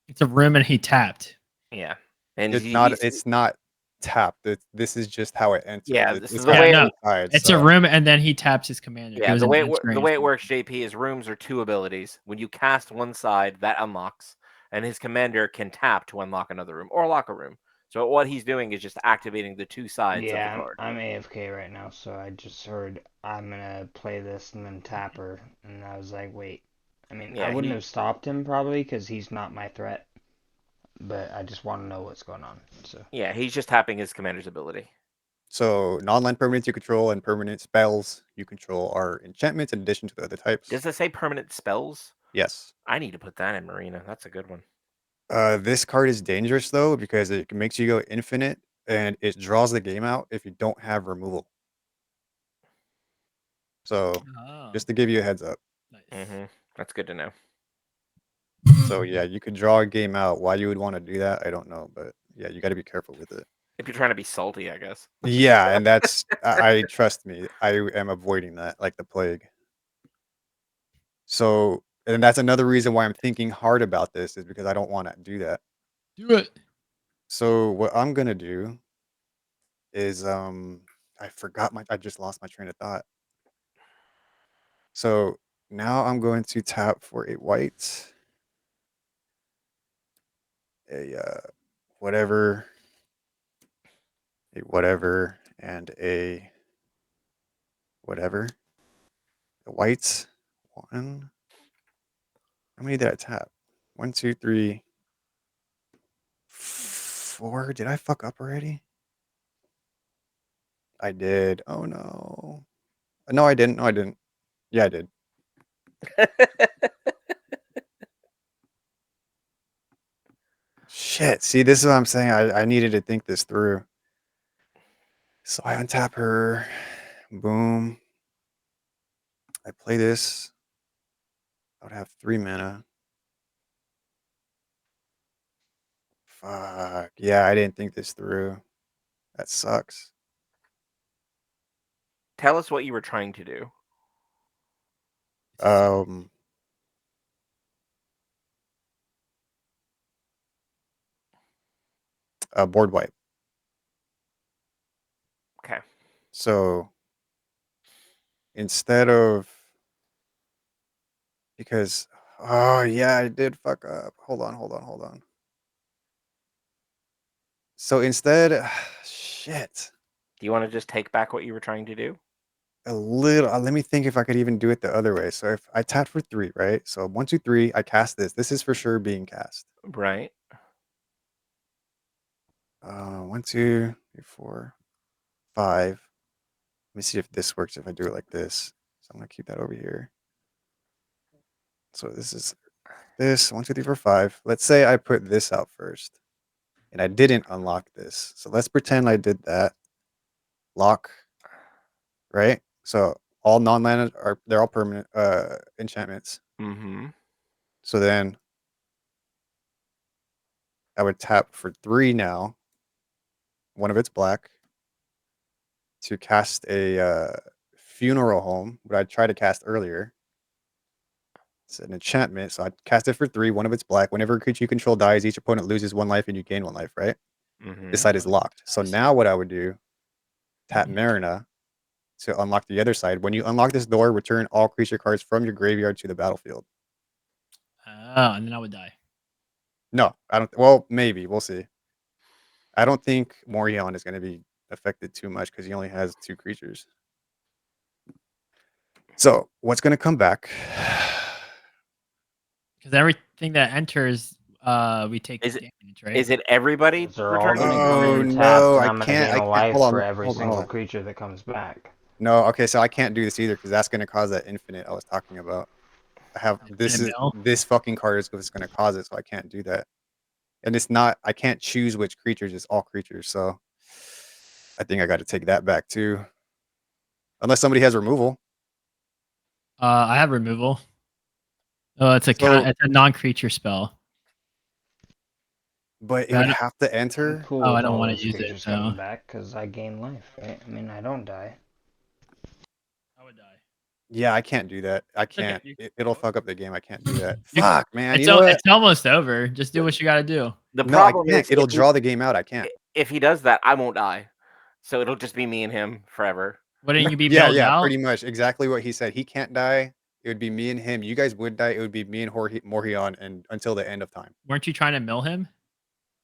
It's a room and he tapped. Yeah, and It's not. It's not tapped. This is just how it enters. Yeah, It's, this it's is the got Yeah, way. no. two sides. It's a So room and then he taps his commander. Yeah, Goes the in way ends the way range. it works, JP, is rooms are 2 abilities. When you cast one side, that unlocks, and his commander can tap to unlock another room or lock a room. So what he's doing is just activating the 2 sides of the Yeah, card. I'm AFK right now, so I just heard I'm gonna play this and then tap her, and I was like, wait. I mean, I Yeah, wouldn't he have stopped him probably because he's not my threat, but I just want to know what's going on. So yeah he's just tapping his commander's ability. non-land permanents you control and permanent spells you control are enchantments in addition to the other types. Does it say permanent spells? Yes. I need to put that in Marina. That's a good one. This card is dangerous though because it makes you go infinite and it draws the game out if you don't have removal. So Oh, just to give you a heads up. nice. That's good to know. So yeah, you could draw a game out. Why you would want to do that, I don't know, but yeah, you got to be careful with it. If you're trying to be salty, I guess. Yeah, and that's I trust me, I am avoiding that like the plague. So, and that's another reason why I'm thinking hard about this is because I don't want to do that. Do it. So what I'm gonna do is I just lost my train of thought. So now I'm going to tap for a white, a whatever, and a whatever. The whites, one. How many did I tap? 1, 2, 3, 4. Did I fuck up already? I did. Oh no. No, I didn't. No, I didn't. Yeah, I did. Shit. See, this is what I'm saying. I needed to think this through. So I untap her. Boom. I play this. I would have 3 mana. Fuck. Yeah, I didn't think this through. That sucks. Tell us what you were trying to do. Um, board wipe. Okay. So instead of because oh yeah, I did fuck up. Hold on. So instead, shit. Do you want to just take back what you were trying to do? A little. Let me think if I could even do it the other way. So if I tap for 3, right? So 1, 2, 3. I cast this. This is for sure being cast. Right. 1, 2, 3, 4, 5. Let me see if this works. If I do it like this, so I'm gonna keep that over here. So this is this 1, 2, 3, 4, 5. Let's say I put this out first, and I didn't unlock this. So let's pretend I did that. Lock, right? So all non-land they're all permanent enchantments. Mm-hmm. So then I would tap for 3 now. One of it's black to cast a funeral home, what I tried to cast earlier. It's an enchantment, so I cast it for 3. One of it's black. Whenever a creature you control dies, each opponent loses 1 life and you gain 1 life, right? Mm-hmm. This side is locked. So now what I would do, tap Marina to unlock the other side. When you unlock this door, return all creature cards from your graveyard to the battlefield. Oh, and then I would die. No, I don't. Well, maybe. We'll see. I don't think Morhion is going to be affected too much because he only has 2 creatures. So what's going to come back? Because everything that enters, we take Is it- damage, right? Is it everybody those are all returning? gonna come Oh in tapped, no, and I I'm gonna can't. gain I a can't. life Hold for on. every Hold single on. creature that comes back. No. Okay, so I can't do this either because that's going to cause that infinite I was talking about. I have this Infinite is mill? this fucking card is what's going to cause it, so I can't do that. And it's not. I can't choose which creatures. It's all creatures. So I think I got to take that back too. Unless somebody has removal. I have removal. Oh, it's So it's a non-creature spell. but it I would don't- have to I'm enter. cool Oh, with I don't all want those to use it. creatures No, coming back because I gain life, right? I mean, I don't die. I would die. Yeah, I can't do that. I Okay, can't. It'll fuck up the game. I can't do that. You- Fuck, man. You know what? It's almost over. Just do what you got to do. The No, I problem can't. is It'll draw the game out. I can't. if he does that, I won't die. So it'll just be me and him forever. Wouldn't you be Yeah, bailed yeah, out? pretty much exactly what he said. He can't die. It would be me and him. You guys would die. It would be me and Morhion and until the end of time. Weren't you trying to mill him?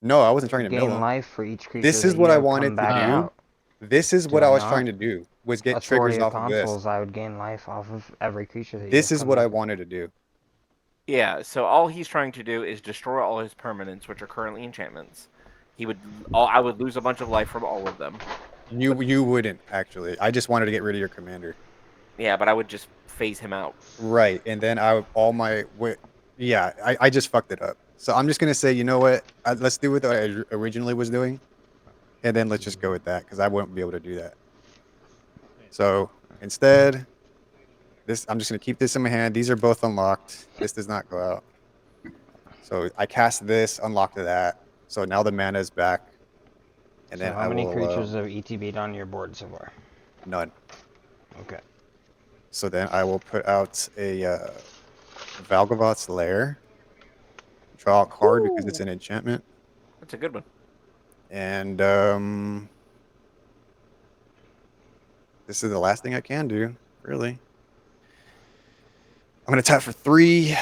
No, I wasn't trying You to mill gain him. life for each creature This is that what you I have wanted come to back do. out. This is Do what I I was not? trying to do. Was get Authority triggers of off of this. consoles, I would gain life off of every creature that you This have is come what I back. wanted to do. Yeah, so all he's trying to do is destroy all his permanents, which are currently enchantments. I would lose a bunch of life from all of them. You wouldn't actually. I just wanted to get rid of your commander. Yeah, but I would just phase him out. Right, and then yeah, I just fucked it up. So I'm just gonna say, you know what? Let's do what I originally was doing, and then let's just go with that because I won't be able to do that. So instead, I'm just gonna keep this in my hand. These are both unlocked. This does not go out. So I cast this, unlocked that. So now the mana is back, and So then how many creatures have ETB'd on your board so far? none. Okay. So then I will put out a Valgavott's Lair. Draw a card because it's an enchantment. That's a good one. And this is the last thing I can do, really. I'm gonna tap for 3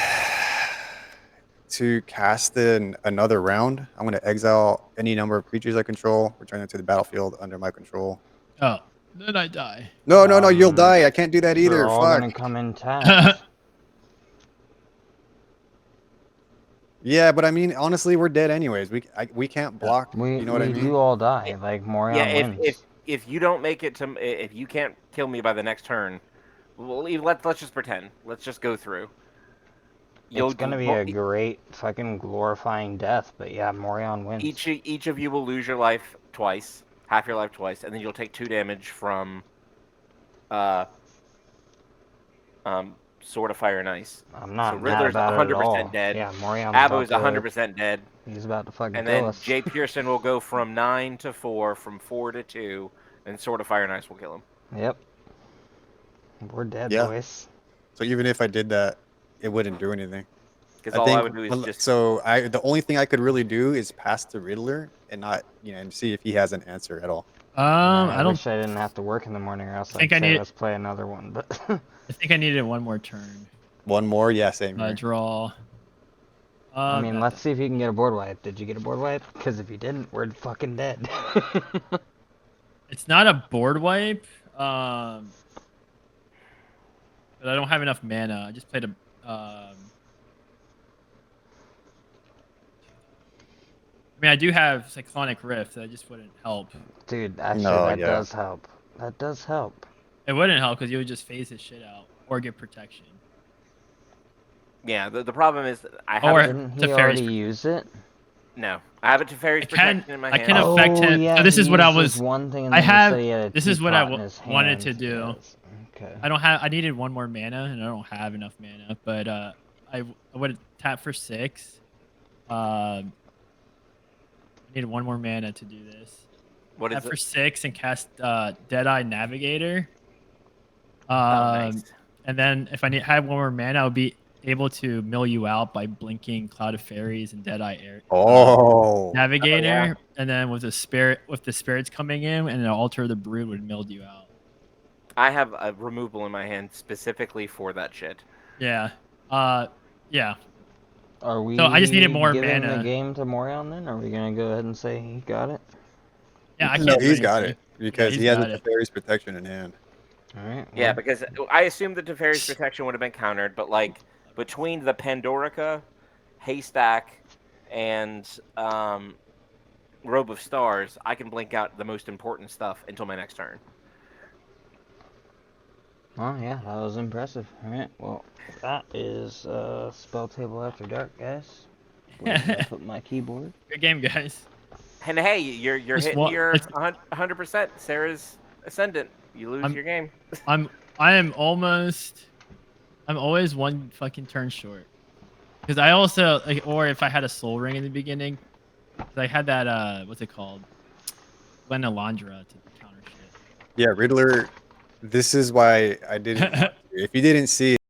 to cast in another round. I'm gonna exile any number of creatures I control, return them to the battlefield under my control. Oh, then I die. No, you'll Um, die. I can't do that They're either. all Fuck. gonna come in tags. Yeah, but I mean, honestly, we're dead anyways. We can't block. We You know what I mean? do all die. Like Morion Yeah, wins. if you don't make it to if you can't kill me by the next turn, let's just pretend. Let's just go through. It's gonna be a great fucking glorifying death, but yeah, Morion wins. Each of you will lose your life twice, half your life twice, and then you'll take 2 damage from Sword of Fire and Ice. I'm not So mad Riddler's about it at all. 100% dead. Yeah, Morion's Abo is about to, 100% dead. he's about to fucking And kill then us. Jay Pearson will go from 9 to 4, from 4 to 2, and Sword of Fire and Ice will kill him. Yep. We're dead, Yeah. boys. So even if I did that, it wouldn't do anything. Because all I would do is just... So the only thing I could really do is pass the Riddler and not, and see if he has an answer at all. I I don't wish I didn't have to work in the morning, or else think I'd I say need- let's play another one. But I think I needed one more turn. One more, yeah, same here. Draw. I mean, let's see if you can get a board wipe. Did you get a board wipe? Because if you didn't, we're fucking dead. It's not a board wipe. But I don't have enough mana. I just played a. I mean, I do have Cyclonic Rift. That just wouldn't help. Dude, actually, No, that yeah. does help. That does help. It wouldn't help because you would just phase his shit out or get protection. Yeah, the problem is that I Or- have... Didn't he Teferi's already use it? No. I have a Teferi's protection in my hand. I can affect him. yeah, So this he is what I used was. this one thing and I then he have- said he had a this is what I teapot in his wanted to hand. do. Yes. Okay. I don't have. I needed one more mana, and I don't have enough mana. But I would tap for 6. I needed one more mana to do this. What is Tap for it? 6 and cast Deadeye Navigator. Oh, nice. And then if I had one more mana, I would be able to mill you out by blinking Cloud of Fairies and Deadeye Air. Oh. Navigator, yeah. and then with the spirits coming in, and an Altar of the Brood would mill you out. I have a removal in my hand specifically for that shit. Yeah. Yeah. Are we So I just needed more giving mana. the game to Morion then? Are we gonna go ahead and say he got it? Yeah, I No, can't do he's got anything. it because he's he has got a it. Teferi's protection in hand. All right. Yeah, well, because I assumed the Teferi's protection would have been countered, but like between the Pandorica, Haystack, and Robe of Stars, I can blink out the most important stuff until my next turn. Oh yeah, that was impressive. All right. Well, that is Spelltable After Dark, guys. Where's I put my keyboard? Good game, guys. And hey, you're Just hitting one- your it's- 100%. Sarah's ascendant. You lose your game. I am almost. I'm always one fucking turn short. Because I also, like, or if I had a Soul Ring in the beginning, I had that what's it called? Glenalandra to counter shit. Yeah, Riddler. This is why I didn't want to. If you didn't see